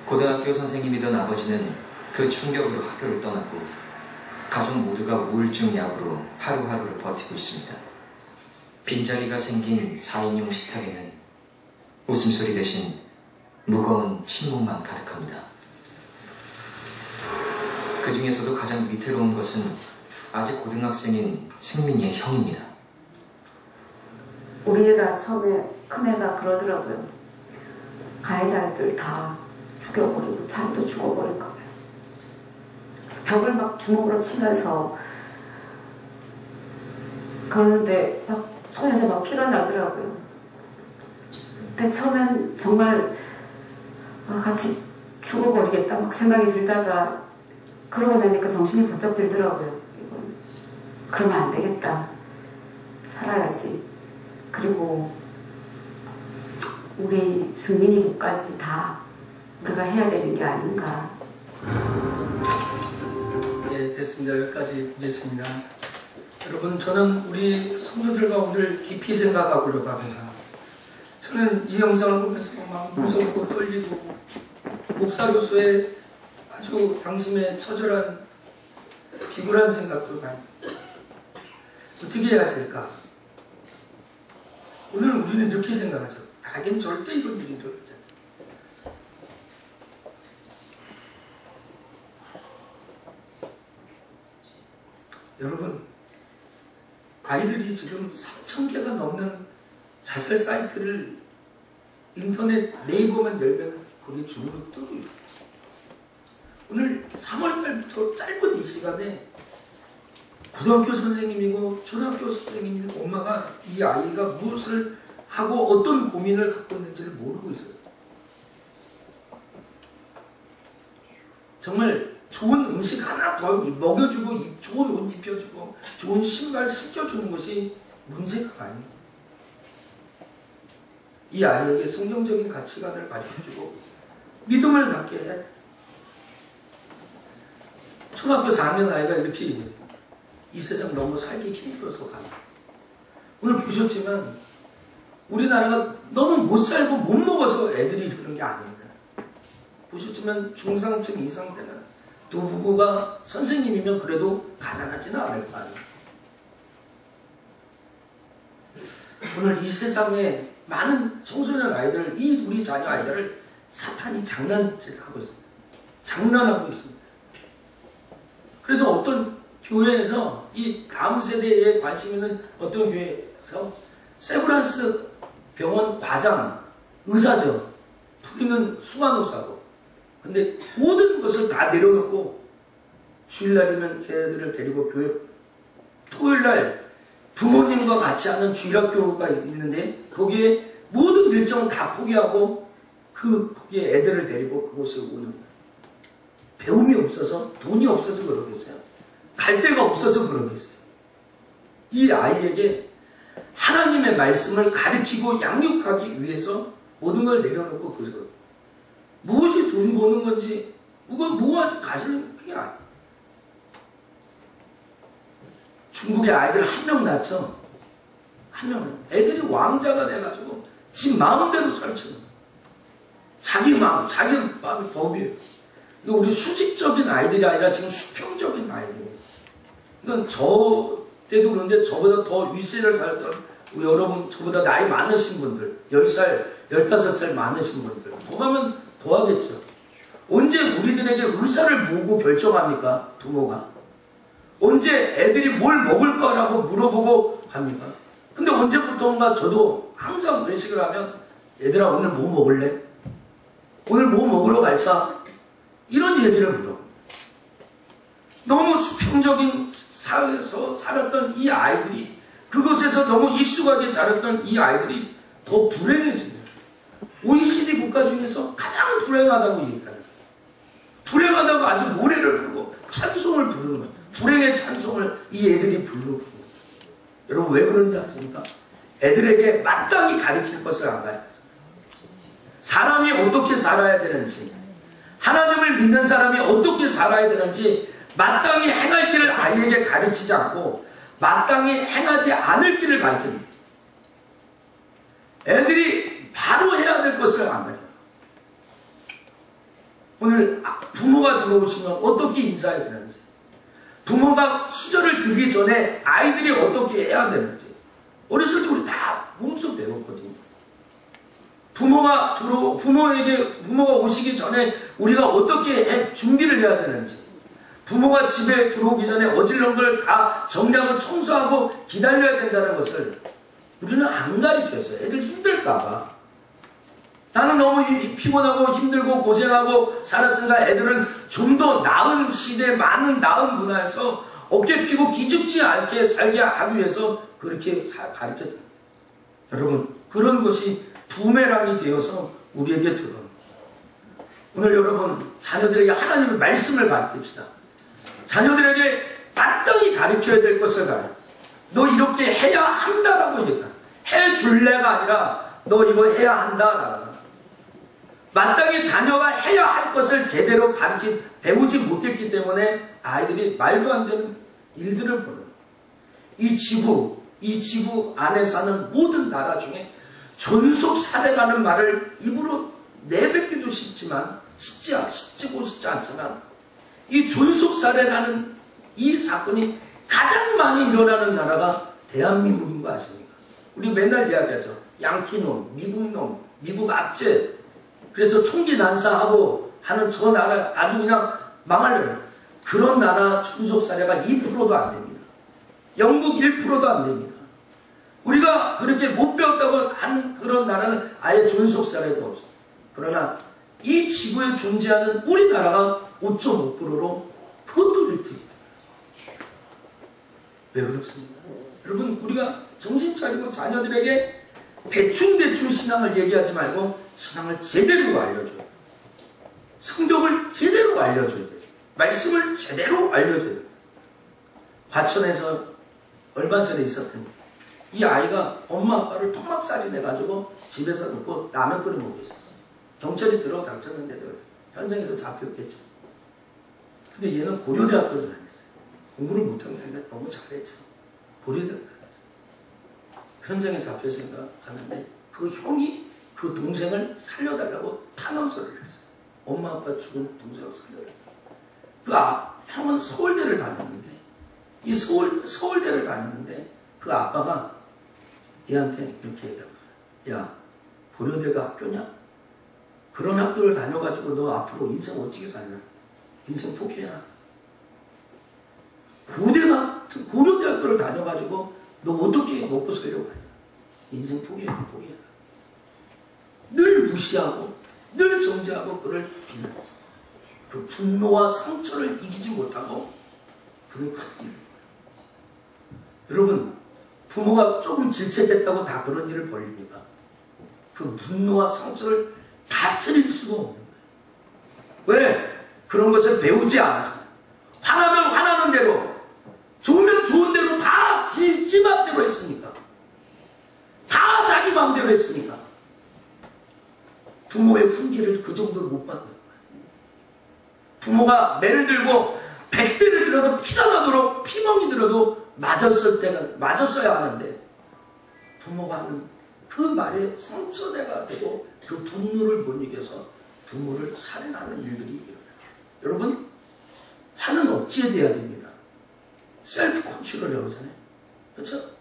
고등학교 선생님이던 아버지는 그 충격으로 학교를 떠났고 가족 모두가 우울증 약으로 하루하루를 버티고 있습니다. 빈자리가 생긴 4인용 식탁에는 웃음소리 대신 무거운 침묵만 가득합니다. 그 중에서도 가장 위태로운 것은 아직 고등학생인 승민이의 형입니다. 우리 애가 처음에 큰애가 그러더라고요. 가해자들 다 죽여버리고 자기도 죽어버릴까 봐요. 벽을 막 주먹으로 치면서 그러는데 막 손에서 막 피가 나더라고요. 근데 처음엔 정말 같이 죽어버리겠다 막 생각이 들다가 그러고 나니까 정신이 번쩍 들더라고요. 이건 그러면 안 되겠다. 살아야지. 그리고 우리 승민이 것까지 다 우리가 해야 되는 게 아닌가. 예, 됐습니다. 여기까지 보겠습니다. 여러분, 저는 우리 성도들과 오늘 깊이 생각하려고 합니다. 저는 이 영상을 보면서 막 무섭고 떨리고 목사로서의 아주 양심에 처절한 비굴한 생각도 많이 듭니다. 어떻게 해야 될까? 오늘 우리는 이렇게 생각하죠. 나에겐 절대 이런 일이 일어나지 않아. 여러분, 아이들이 지금 3,000개가 넘는 자살 사이트를 인터넷 네이버만 열면 거기 줄로 뜨고 있어요. 오늘 3월달부터 짧은 이 시간에 고등학교 선생님이고 초등학교 선생님이고 엄마가 이 아이가 무엇을 하고 어떤 고민을 갖고 있는지를 모르고 있었어요. 정말 좋은 음식 하나 더 먹여주고 좋은 옷 입혀주고 좋은 신발 신겨주는 것이 문제가 아니에요. 이 아이에게 성경적인 가치관을 가르쳐주고 믿음을 갖게 해야 돼. 초등학교 4학년 아이가 이렇게 얘기해요. 이 세상 너무 살기 힘들어서 간다. 오늘 보셨지만 우리나라가 너무 못 살고 못 먹어서 애들이 이러는 게 아닙니다. 보셨지만 중상층 이상 되는 두 부부가 선생님이면 그래도 가난하지는 않을 거 아니에요. 오늘 이 세상에 많은 청소년 아이들, 우리 자녀 아이들을 사탄이 장난질하고 있습니다. 장난하고 있습니다. 그래서 어떤 교회에서 이 다음 세대에 관심 있는 어떤 교회에서 세브란스 병원 과장, 의사죠. 부인은 수간호사고. 근데 모든 것을 다 내려놓고 주일날이면 걔들을 데리고 교회, 토요일날 부모님과 같이 하는 주일학교가 있는데 거기에 모든 일정 다 포기하고 거기에 애들을 데리고 그곳에 오는 거예요. 배움이 없어서, 돈이 없어서 그러겠어요. 갈 데가 없어서 그러겠어요. 이 아이에게 하나님의 말씀을 가르치고 양육하기 위해서 모든 걸 내려놓고 그거 무엇이 돈 버는 건지 뭐가 가지는 그게 아니에요. 중국의 아이들 한 명 낳죠. 한 명은 애들이 왕자가 돼가지고 지 마음대로 살죠. 자기 마음이 법이에요. 이거 우리 수직적인 아이들이 아니라 지금 수평적인 아이들이에요. 이건 저 때도 그런데 저보다 더 윗세를 살았던 여러분, 저보다 나이 많으신 분들, 10살, 15살 많으신 분들, 더 가면 더 하겠죠. 언제 우리들에게 의사를 보고 결정합니까? 부모가. 언제 애들이 뭘 먹을 거라고 물어보고 합니까? 근데 언제부터인가 저도 항상 외식을 하면 얘들아 오늘 뭐 먹을래? 오늘 뭐 먹으러 갈까? 이런 얘기를 물어. 너무 수평적인 사회에서 살았던 이 아이들이, 그것에서 너무 익숙하게 자랐던 이 아이들이 더 불행해집니다. OECD 국가 중에서 가장 불행하다고 얘기합니다. 불행하다고 아주 노래를 부르고 찬송을 부르는 거예요. 불행의 찬송을 이 애들이 부르고. 여러분 왜 그런지 아십니까? 애들에게 마땅히 가르칠 것을 안 가르쳐서. 사람이 어떻게 살아야 되는지, 하나님을 믿는 사람이 어떻게 살아야 되는지 마땅히 행할 길을 아이에게 가르치지 않고 마땅히 행하지 않을 길을 가르칩니다. 애들이 바로 해야 될 것을 안 가르쳐요. 오늘 부모가 들어오시면 어떻게 인사해야 되는지, 부모가 수저를 들기 전에 아이들이 어떻게 해야 되는지 어렸을 때 우리 다 몸소 배웠거든요. 부모가 오시기 전에 우리가 어떻게 준비를 해야 되는지, 부모가 집에 들어오기 전에 어질런 걸 다 정리하고 청소하고 기다려야 된다는 것을 우리는 안 가르쳤어요. 애들 힘들까봐. 나는 너무 피곤하고 힘들고 고생하고 살았으니까 애들은 좀 더 나은 시대, 많은 나은 문화에서 어깨 피고 기죽지 않게 살게 하기 위해서 그렇게 가르쳤다. 여러분, 그런 것이 부메랑이 되어서 우리에게 들어옵니다. 오늘 여러분, 자녀들에게 하나님의 말씀을 가르칩시다. 자녀들에게 마땅히 가르쳐야 될 것을 가르쳐. 너 이렇게 해야 한다라고 얘기한다. 해줄래가 아니라 너 이거 해야 한다라고. 마땅히 자녀가 해야 할 것을 제대로 배우지 못했기 때문에 아이들이 말도 안 되는 일들을 보는. 이 지구 안에 사는 모든 나라 중에 존속 살해라는 말을 입으로 내뱉기도 쉽지 않지만 이 존속 살해라는 이 사건이 가장 많이 일어나는 나라가 대한민국인 거 아십니까? 우리 맨날 이야기하죠. 양피놈, 미국놈, 미국 압제. 그래서 총기 난사하고 하는 저 나라 아주 그냥 망하려는 그런 나라 존속 살해가 2%도 안 됩니다. 영국 1%도 안 됩니다. 우리가 그렇게 못 배웠다고 하는 그런 나라는 아예 존속 사례도 없어요. 그러나 이 지구에 존재하는 우리나라가 5.5%로 그것도 1등입니다. 왜 그렇습니까? 여러분, 우리가 정신 차리고 자녀들에게 대충대충 신앙을 얘기하지 말고 신앙을 제대로 알려줘야 돼요. 성경을 제대로 알려줘야 돼요. 말씀을 제대로 알려줘야 돼요. 과천에서 얼마 전에 있었던 이 아이가 엄마 아빠를 토막살인해가지고 집에서 놓고 라면 끓여 먹고 있었어요. 경찰이 들어가 닥쳤는데도 현장에서 잡혔겠죠. 근데 얘는 고려대학교를 다녔어요. 공부를 못한 게 아니라 너무 잘했죠. 고려대학교 다녔어요. 현장에 잡혔으니까 갔는데 그 형이 그 동생을 살려달라고 탄원서를 했어요. 엄마 아빠 죽은 동생을 살려달라고. 그 형은 서울대를 다녔는데 이 서울대를 다녔는데 그 아빠가 얘한테 이렇게 얘기하고, 야, 고려대가 학교냐? 그런 학교를 다녀가지고 너 앞으로 인생 어떻게 살냐? 인생 포기해라. 고려대학교를 다녀가지고 너 어떻게 먹고 살려고 하냐? 인생 포기해라. 늘 무시하고 늘 정죄하고 그를 비난했어. 그 분노와 상처를 이기지 못하고 그는 큰 일을. 여러분, 부모가 조금 질책했다고 다 그런 일을 벌립니까? 그 분노와 상처를 다스릴 수가 없는 거예요. 왜? 그런 것을 배우지 않아서. 화나면 화나는 대로, 좋으면 좋은 대로 다 지 맘대로 했으니까. 다 자기 맘대로 했으니까. 부모의 훈계를 그 정도로 못 받는 거예요. 부모가 매를 들고 100대를 들어도 피가 나도록 피멍이 들어도 맞았어야 하는데 부모가 하는 그 말에 상처가 되고 그 분노를 못 이겨서 부모를 살해하는 일들이 일어나요. 여러분, 화는 억제돼야 됩니다. 셀프 컨트롤이라고 하잖아요. 그렇죠?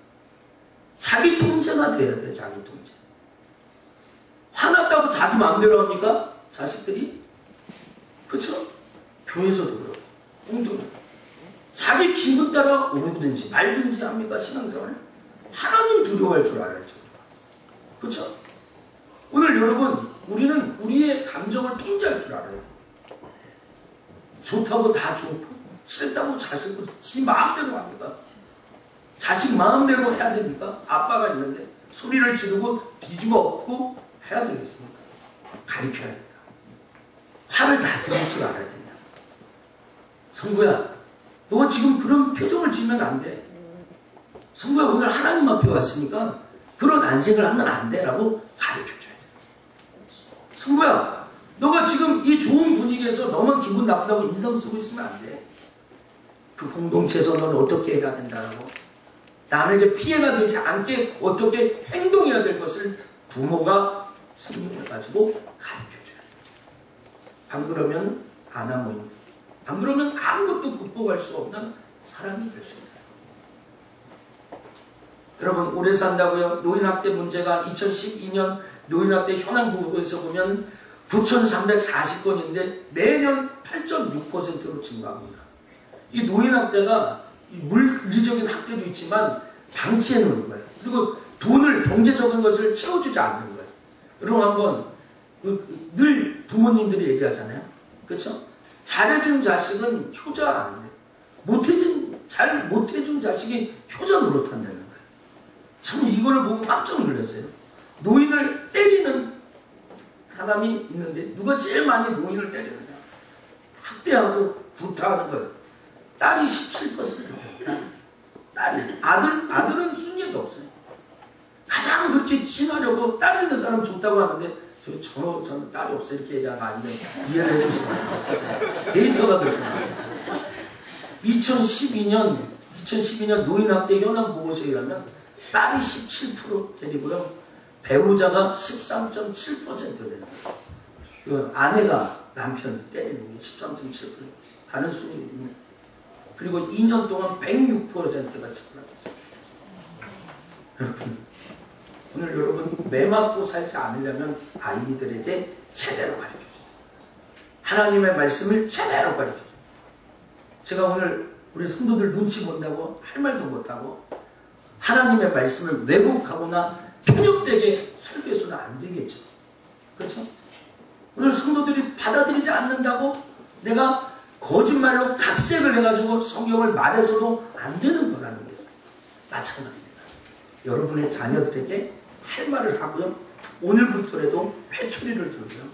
자기 통제가 돼야 돼요. 자기 통제. 화났다고 자기 마음대로 합니까? 자식들이? 그렇죠? 교회에서도 그렇고 공동으로 자기 기분 따라 오든지 말든지 합니까? 신앙생활? 하나님 두려워할 줄 알아야죠. 그렇죠? 오늘 여러분, 우리는 우리의 감정을 통제할 줄 알아야 돼요. 좋다고 다 좋고 싫다고 잘 싫고 지 마음대로 합니까? 자식 마음대로 해야 됩니까? 아빠가 있는데 소리를 지르고 뒤집어 엎고 해야 되겠습니까? 가르쳐야 합니다. 화를 다스릴 줄 알아야 된다. 성구야, 너 지금 그런 표정을 지으면 안 돼. 성구야, 오늘 하나님 앞에 왔으니까 그런 안색을 하면 안 돼 라고 가르쳐줘야 돼. 성구야, 너가 지금 이 좋은 분위기에서 너만 기분 나쁘다고 인상 쓰고 있으면 안 돼. 그 공동체에서 너는 어떻게 해야 된다고, 남에게 피해가 되지 않게 어떻게 행동해야 될 것을 부모가 신경을 가지고 가르쳐줘야 돼. 안 그러면 아나무인, 안 그러면 아무것도 극복할 수 없는 사람이 될 수 있다. 여러분, 오래 산다고요? 노인학대 문제가 2012년 노인학대 현황 보고에서 보면 9,340건인데 매년 8.6%로 증가합니다. 이 노인학대가 물리적인 학대도 있지만 방치해 놓는 거예요. 그리고 돈을, 경제적인 것을 채워주지 않는 거예요. 여러분, 한번 늘 부모님들이 얘기하잖아요. 그렇죠? 잘해준 자식은 효자 안 해. 잘 못해준 자식이 효자 노릇한다는 거예요. 참 이거를 보고 깜짝 놀랐어요. 노인을 때리는 사람이 있는데 누가 제일 많이 노인을 때리느냐? 학대하고 구타하는 거예요. 딸이 17%예요. 딸이. 아들은 순위도 없어요. 가장 그렇게 친하려고 딸 있는 사람 좋다고 하는데 저는 딸이 없어 이렇게 얘기하면 아니면 이해를 해주시면 안 돼요. 진짜 데이터가 그렇게 나와요. 2012년 노인학대 현황 보고서에 의하면 딸이 17% 때리고요, 배우자가 13.7% 되는 거예요. 아내가 남편 때리는 게 13.7%. 다른 순위 있는. 그리고 2년 동안 106%가 증가했어요. 여러분, 오늘 여러분 매 맞고 살지 않으려면 아이들에게 제대로 가르쳐줘요. 하나님의 말씀을 제대로 가르쳐줘요. 제가 오늘 우리 성도들 눈치 본다고 할 말도 못하고 하나님의 말씀을 왜곡하거나 편협되게 설교해서는 안 되겠죠. 그렇죠? 오늘 성도들이 받아들이지 않는다고 내가 거짓말로 각색을 해가지고 성경을 말해서도 안 되는 건 아니겠어요? 마찬가지입니다. 여러분의 자녀들에게 할 말을 하고요. 오늘부터라도 회초리를 들고요.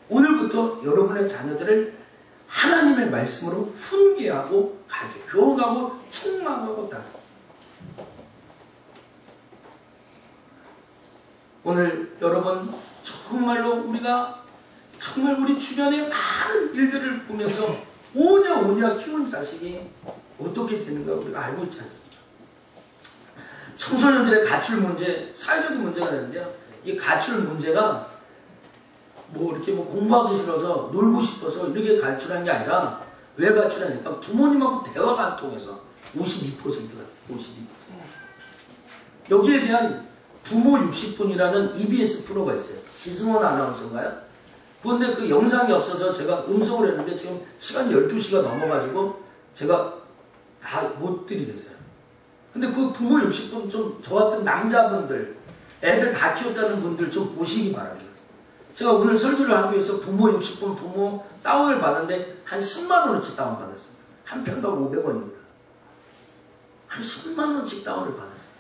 오늘부터 여러분의 자녀들을 하나님의 말씀으로 훈계하고 가르쳐 교훈하고 책망하고 따르고 오늘 여러분 정말로 우리가 정말 우리 주변의 많은 일들을 보면서 오냐 키운 자식이 어떻게 되는가 우리가 알고 있지 않습니까? 청소년들의 가출 문제, 사회적인 문제가 되는데요. 이 가출 문제가 뭐 이렇게 뭐 공부하기 싫어서 놀고 싶어서 이렇게 가출한 게 아니라 왜 가출하니까 부모님하고 대화가 안 통해서 52%가 52%. 여기에 대한 부모 60분이라는 EBS 프로가 있어요. 지승원 아나운서인가요? 그런데 그 영상이 없어서 제가 음성을 했는데 지금 시간이 12시가 넘어가지고 제가 다 못 드리겠어요. 근데 그 부모 60분 좀 저 같은 남자분들 애들 다 키웠다는 분들 좀 보시기 바랍니다. 제가 오늘 설교를 하기 위해서 부모 60분 부모 다운을 받았는데 한 10만원어치 다운 받았습니다. 한 편당 500원입니다. 한 10만원어치 다운을 받았어요.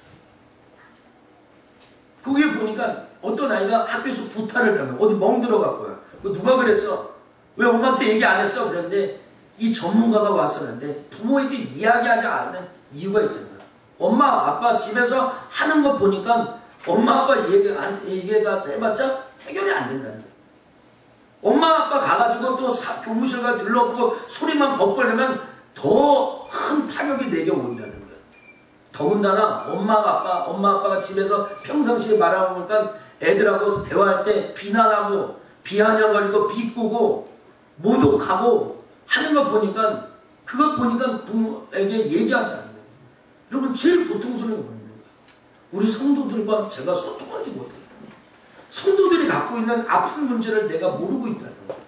거기에 보니까 어떤 아이가 학교에서 구타를 당해요. 어디 멍들어갔고요. 누가 그랬어? 왜 엄마한테 얘기 안 했어? 그랬는데 이 전문가가 와서는데 부모에게 이야기하지 않는 이유가 있다는 거예요. 엄마 아빠 집에서 하는 거 보니까 엄마 아빠 얘기가 해봤자 해결이 안 된다는 거예요. 엄마 아빠 가가지고 또 교무실 가 들러보고 소리만 벅벌내면 더 큰 타격이 내게 온다는 거예요. 더군다나 엄마 아빠가 집에서 평상시에 말하니까 애들하고 대화할 때 비난하고 비아냥거리고 비꼬고 모독하고 하는 거 보니까 그걸 보니까 부모에게 얘기하지 않는 거예요. 여러분 제일 고통스러운 건 뭐예요? 우리 성도들과 제가 소통하지 못해요. 성도들이 갖고 있는 아픈 문제를 내가 모르고 있다는 거예요.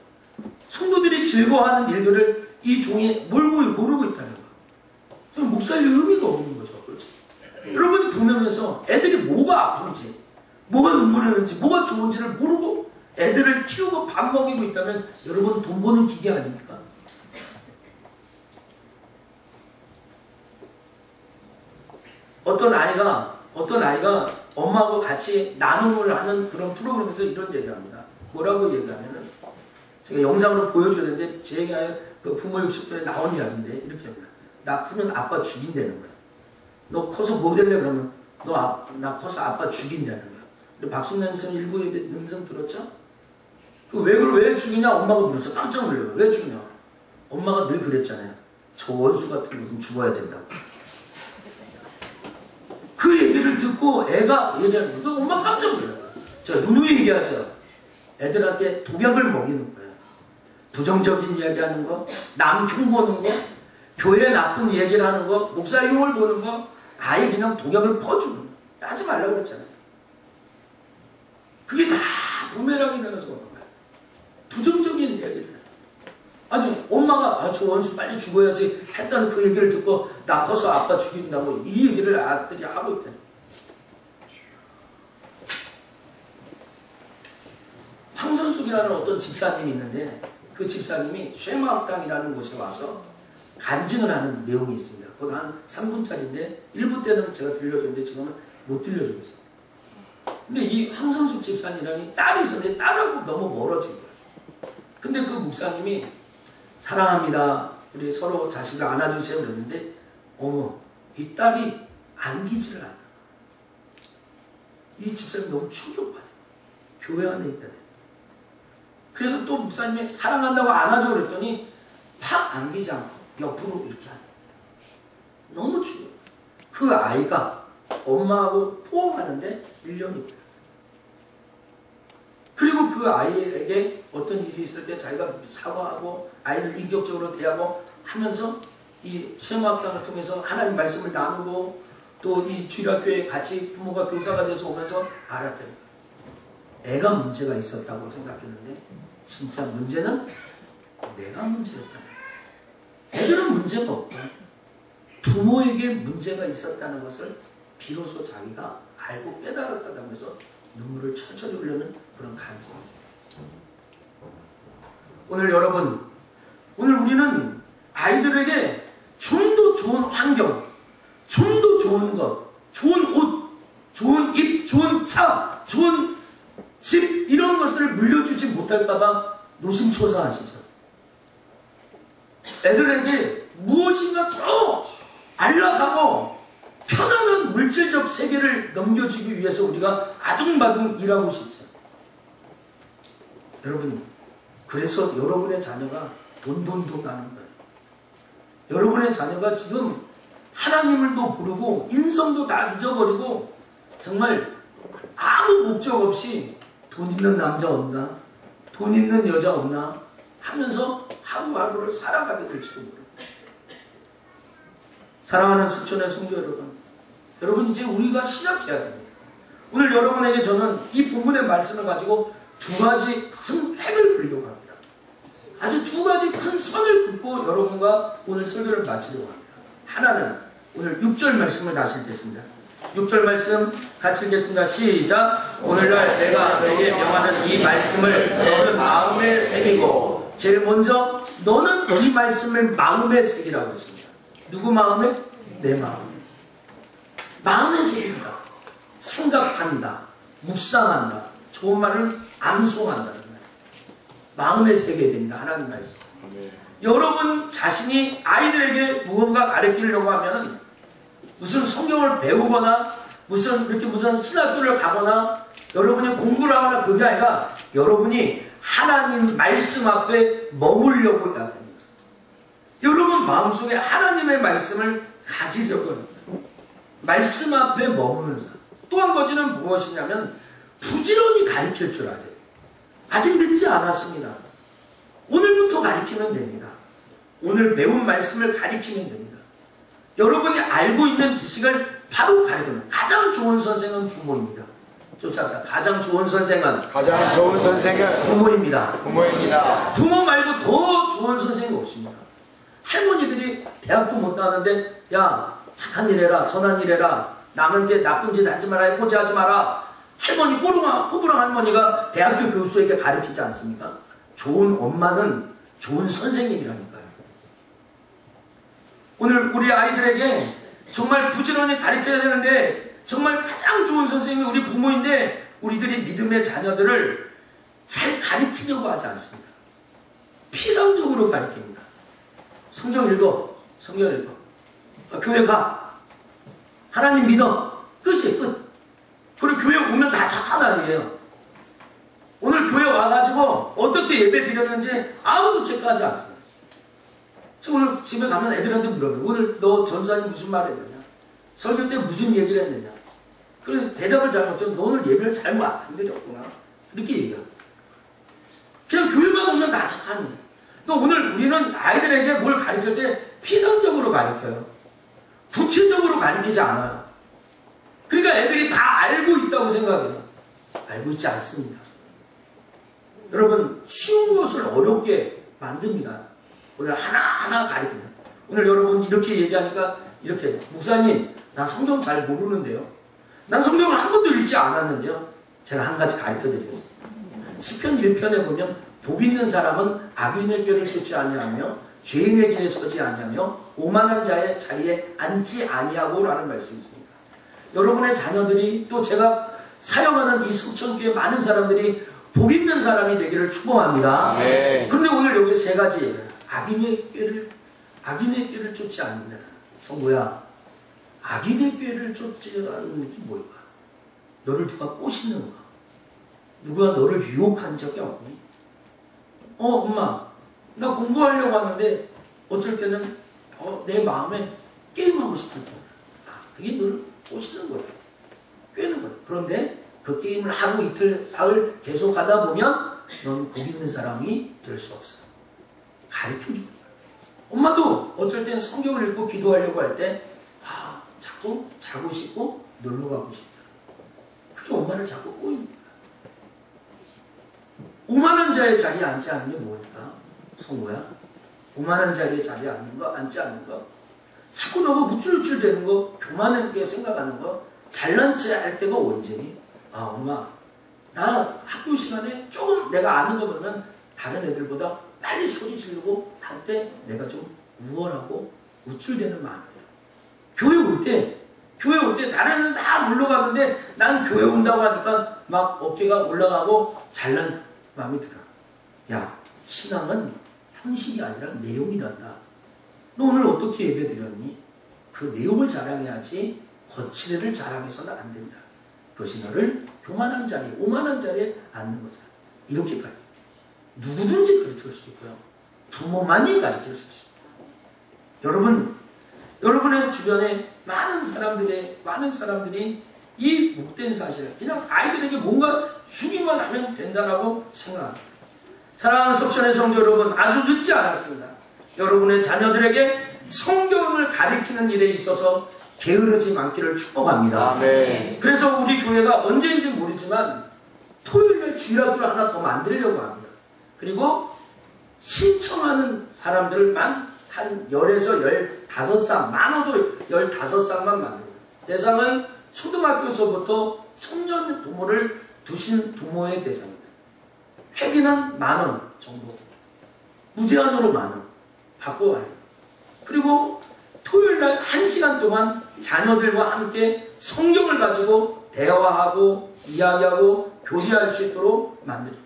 성도들이 즐거워하는 일들을 이 종이 모르고 있다는 거예요. 목사일 의미가 없는 거죠. 그렇죠? 여러분이 분명해서 애들이 뭐가 아픈지 뭐가 눈물이 나는지 뭐가 좋은지를 모르고 애들을 키우고 밥 먹이고 있다면 여러분 돈 버는 기계 아닙니까? 어떤 아이가 엄마하고 같이 나눔을 하는 그런 프로그램에서 이런 얘기합니다. 뭐라고 얘기하면은 제가 영상으로 보여주는데 제가 그 부모 60분에 나온 이야기인데 이렇게 합니다. 나 크면 아빠 죽인다는 거야. 너 커서 뭐 될래? 그러면 나 커서 아빠 죽인다는 거야. 근데 박순남 선생 일부 음성 들었죠? 왜 죽이냐? 엄마가 물었어. 깜짝 놀래요. 왜 죽이냐? 엄마가 늘 그랬잖아요. 저 원수 같은 것은 죽어야 된다고. 그 얘기를 듣고 애가 얘기하는 거예요. 엄마 깜짝 놀라요. 자, 누누이 얘기하죠. 애들한테 독약을 먹이는 거예요. 부정적인 이야기하는 거, 남 흉보는 거, 교회 나쁜 얘기를 하는 거, 목사 흉을 보는 거, 아예 그냥 독약을 퍼주는 거. 하지 말라고 그랬잖아요. 그게 다 부메랑이 나가서 오는 거예요. 부정적인 이야기를 해요. 아니 엄마가 저 원수 빨리 죽어야지 했다는 그 얘기를 듣고 나 커서 아빠 죽인다고 이 얘기를 아들이 하고 있다는 거예요. 황선숙이라는 어떤 집사님이 있는데 그 집사님이 쉐마학당이라는 곳에 와서 간증을 하는 내용이 있습니다. 그것도 한 3분짜리인데 1부 때는 제가 들려줬는데 지금은 못 들려주고 있어요. 근데 이 황선숙 집사님이라는 딸이 있었는데 딸하고 너무 멀어진 거예요. 근데 그 목사님이 사랑합니다. 우리 서로 자식을 안아주세요. 그랬는데 어머 이 딸이 안기지를 않아. 이 집사님 너무 충격받아요. 교회 안에 있다네. 그래서 또 목사님이 사랑한다고 안아줘 그랬더니 팍 안기지 않고 옆으로 이렇게 하는 거예요. 너무 충격. 그 아이가 엄마하고 포옹하는데 1년이 걸려요. 그리고 그 아이에게 어떤 일이 있을 때 자기가 사과하고 아이를 인격적으로 대하고 하면서 이 시험학당을 통해서 하나님 말씀을 나누고 또 이 주일학교에 같이 부모가 교사가 돼서 오면서 알았다는 거예요. 애가 문제가 있었다고 생각했는데 진짜 문제는 내가 문제였다는 거예요. 애들은 문제가 없고 부모에게 문제가 있었다는 것을 비로소 자기가 알고 깨달았다면서 눈물을 철철 흘리는 그런 간증이 있어요. 오늘 여러분, 오늘 우리는 아이들에게 좀 더 좋은 환경, 좀 더 좋은 것, 좋은 옷, 좋은 입, 좋은 차, 좋은 집 이런 것을 물려주지 못할까봐 노심초사하시죠. 애들에게 무엇인가 더 안락하고 편안한 물질적 세계를 넘겨주기 위해서 우리가 아둥바둥 일하고 싶죠. 여러분, 그래서 여러분의 자녀가 돈돈돈 하는 거예요. 여러분의 자녀가 지금 하나님을 또 모르고 인성도 다 잊어버리고 정말 아무 목적 없이 돈 있는 남자 없나? 돈 있는 여자 없나? 하면서 하루하루를 살아가게 될지도 모릅니다. 사랑하는 수천의 성도 여러분, 여러분 이제 우리가 시작해야 됩니다. 오늘 여러분에게 저는 이 본문의 말씀을 가지고 두 가지 큰 획을 그리려고 합니다. 아주 두 가지 큰 선을 긋고 여러분과 오늘 설교를 마치려고 합니다. 하나는 오늘 6절 말씀을 다시 읽겠습니다. 6절 말씀 같이 읽겠습니다. 시작. 오늘날 내가 너에게 명하는 이 말씀을 너는 마음에 새기고, 제일 먼저 너는 이 말씀을 마음에 새기라고 했습니다. 누구 마음에? 내 마음에. 마음에 새긴다. 생각한다. 묵상한다. 좋은 말은 암송한다는 말. 마음에 새겨야 됩니다. 하나님 말씀. 여러분 자신이 아이들에게 무언가 가르치려고 하면 무슨 성경을 배우거나 무슨 신학교를 가거나 여러분이 공부를 하거나 그게 아니라 여러분이 하나님 말씀 앞에 머물려고 해야 됩니다. 여러분 마음속에 하나님의 말씀을 가지려고 합니다. 말씀 앞에 머무는 사람. 또 한 가지는 무엇이냐면 부지런히 가르칠 줄 알아요. 아직 늦지 않았습니다. 오늘부터 가르치면 됩니다. 오늘 배운 말씀을 가르치면 됩니다. 여러분이 알고 있는 지식을 바로 가르치는 가장 좋은 선생은 부모입니다. 쫓아갑시다. 가장 좋은 선생은 부모입니다. 부모 말고 더 좋은 선생이 없습니다. 할머니들이 대학도 못 나왔는데 야 착한 일 해라, 선한 일 해라, 남한테 나쁜 짓 하지 마라, 꼬지하지 마라. 할머니 꼬부랑 할머니가 대학교 교수에게 가르치지 않습니까? 좋은 엄마는 좋은 선생님이라니까요. 오늘 우리 아이들에게 정말 부지런히 가르쳐야 되는데 정말 가장 좋은 선생님이 우리 부모인데 우리들이 믿음의 자녀들을 잘 가르치려고 하지 않습니다. 피상적으로 가르칩니다. 성경 읽어. 교회 가. 하나님 믿어. 끝이에요. 끝. 그리고 교회 오면 다 착한 아이예요. 오늘 교회 와가지고 어떻게 예배 드렸는지 아무도 체크하지 않습니다. 저 오늘 집에 가면 애들한테 물어봐요. 오늘 너 전사님 무슨 말 했느냐? 설교 때 무슨 얘기를 했느냐? 그래서 대답을 잘못하면 너 오늘 예배를 잘못 안 드렸구나. 이렇게 얘기해요. 그냥 교회만 오면 다 착하니. 그러니까 오늘 우리는 아이들에게 뭘 가르칠 때 피상적으로 가르쳐요. 구체적으로 가르치지 않아요. 그러니까 애들이 다 알고 있다고 생각해요. 알고 있지 않습니다. 여러분 쉬운 것을 어렵게 만듭니다. 오늘 하나하나 가르치면. 오늘 여러분 이렇게 얘기하니까 이렇게 목사님 나 성경 잘 모르는데요. 난 성경을 한 번도 읽지 않았는데요. 제가 한 가지 가르쳐 드리겠습니다. 시편 1편에 보면 복 있는 사람은 악인의 꾀를 쫓지 아니하며 죄인의 길에 서지 아니하며 오만한 자의 자리에 앉지 아니하고 라는 말씀이 있습니다. 여러분의 자녀들이 또 제가 사용하는 이 수천교의 많은 사람들이 복 있는 사람이 되기를 축복합니다. 그런데 오늘 여기 세 가지 악인의 꾀를 쫓지 않는다. 성도야, 악인의 꾀를 쫓지 않는 게 뭘까? 너를 누가 꼬시는가? 누가 너를 유혹한 적이 없니? 엄마, 나 공부하려고 하는데 어쩔 때는 내 마음에 게임하고 싶을 거야. 그게 너를 꼬시는 거야. 꾀는 거야. 그런데 그 게임을 하루 이틀 사흘 계속 하다 보면 넌 복 있는 사람이 될 수 없어. 가르쳐주는 거야. 엄마도 어쩔 땐 성경을 읽고 기도하려고 할 때 자꾸 자고 싶고 놀러 가고 싶다. 그게 엄마를 자꾸 꼬입니다. 오만한 자의 자리에 앉지 않는 게 뭘까? 성도야? 오만한 자리에 자리에 앉지 않는 거? 자꾸 너가 우쭐우쭐 되는 거, 교만하게 생각하는 거, 잘난 체 할 때가 언제니? 아, 엄마, 나 학교 시간에 조금 내가 아는 거 보면 다른 애들보다 빨리 소리 지르고 할 때 내가 좀 우월하고 우쭐대는 마음이 들어. 교회 올 때 다른 애는 다 물러가는데 난 교회 온다고 하니까 막 어깨가 올라가고 잘난 마음이 들어. 야, 신앙은 형식이 아니라 내용이란다. 너 오늘 어떻게 예배 드렸니? 그 내용을 자랑해야지 거칠애를 자랑해서는 안 된다. 그것이 너를 교만한 자리, 오만한 자리에 앉는 거잖아. 이렇게 가르쳐. 누구든지 가르칠 수 있고요. 부모만이 가르칠 수 있습니다. 여러분의 주변에 많은 사람들이 이 못된 사실을 그냥 아이들에게 뭔가 주기만 하면 된다라고 생각합니다. 사랑하는 석천의 성도 여러분, 아주 늦지 않았습니다. 여러분의 자녀들에게 성경을 가르치는 일에 있어서 게으르지 않기를 축복합니다. 아멘. 그래서 우리 교회가 언제인지 모르지만 토요일에 주일학교를 하나 더 만들려고 합니다. 그리고 신청하는 사람들만 한 10에서 15쌍, 많아도 15쌍만 만들고, 대상은 초등학교에서부터 청년 부모를 두신 부모의 대상입니다. 회비는 10,000원 정도, 무제한으로 10,000원 받고 와요. 그리고 토요일날 1시간 동안 자녀들과 함께 성경을 가지고 대화하고 이야기하고 교제할 수 있도록 만듭니다.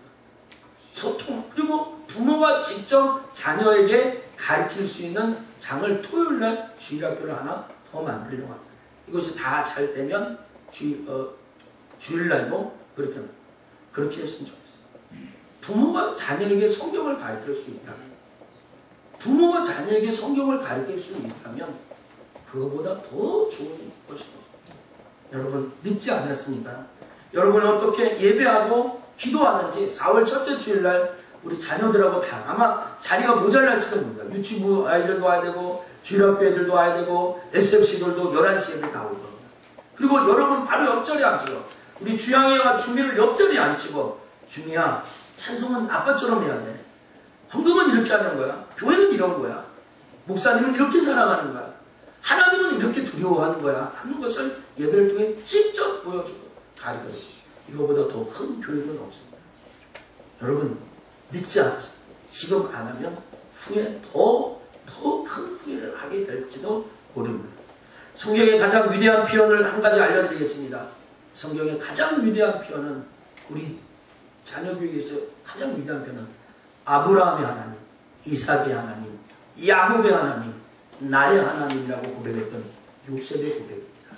소통, 그리고 부모가 직접 자녀에게 가르칠 수 있는 장을 토요일날 주일학교를 하나 더 만들려고 합니다. 이것이 다 잘 되면 주일날도 그렇게 했으면 좋겠어요. 부모가 자녀에게 성경을 가르칠 수 있다면, 부모가 자녀에게 성경을 가르칠 수 있다면 그거보다 더 좋은 것입니다. 여러분, 늦지 않았습니까? 여러분이 어떻게 예배하고 기도하는지 4월 첫째 주일날 우리 자녀들하고 다 아마 자리가 모자랄지도 모릅니다. 유치부 아이들도 와야 되고 주일학교 애들도 와야 되고 SFC들도 11시 애들 다 올 겁니다. 그리고 여러분 바로 옆자리에 앉혀요. 우리 주양이와 주미를 옆자리에 앉히고, 주미야, 찬송은 아빠처럼 해야 돼. 헌금은 이렇게 하는 거야. 교회는 이런 거야. 목사님은 이렇게 사랑하는 거야. 하나님은 이렇게 두려워하는 거야. 하는 것을 예배를 통해 직접 보여주고 가르쳐줘. 이거보다 더 큰 교육은 없습니다. 여러분, 늦지 않으세요. 지금 안 하면 후에 더 큰 후회를 하게 될지도 모릅니다. 성경의 가장 위대한 표현을 한 가지 알려드리겠습니다. 성경의 가장 위대한 표현은, 우리 자녀교육에서 가장 위대한 표현은 아브라함의 하나님, 이삭의 하나님, 야곱의 하나님, 나의 하나님이라고 고백했던 요셉의 고백입니다.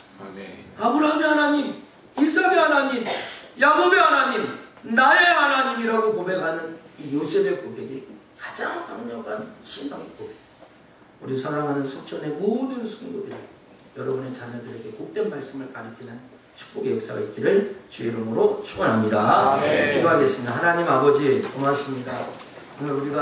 아브라함의 하나님, 이삭의 하나님, 야곱의 하나님, 나의 하나님이라고 고백하는 이 요셉의 고백이 가장 강력한 신앙의 고백. 우리 사랑하는 석천의 모든 성도들이 여러분의 자녀들에게 복된 말씀을 가르치는 축복의 역사가 있기를 주의 이름으로 축원합니다. 기도하겠습니다. 하나님 아버지, 고맙습니다. 오늘 우리가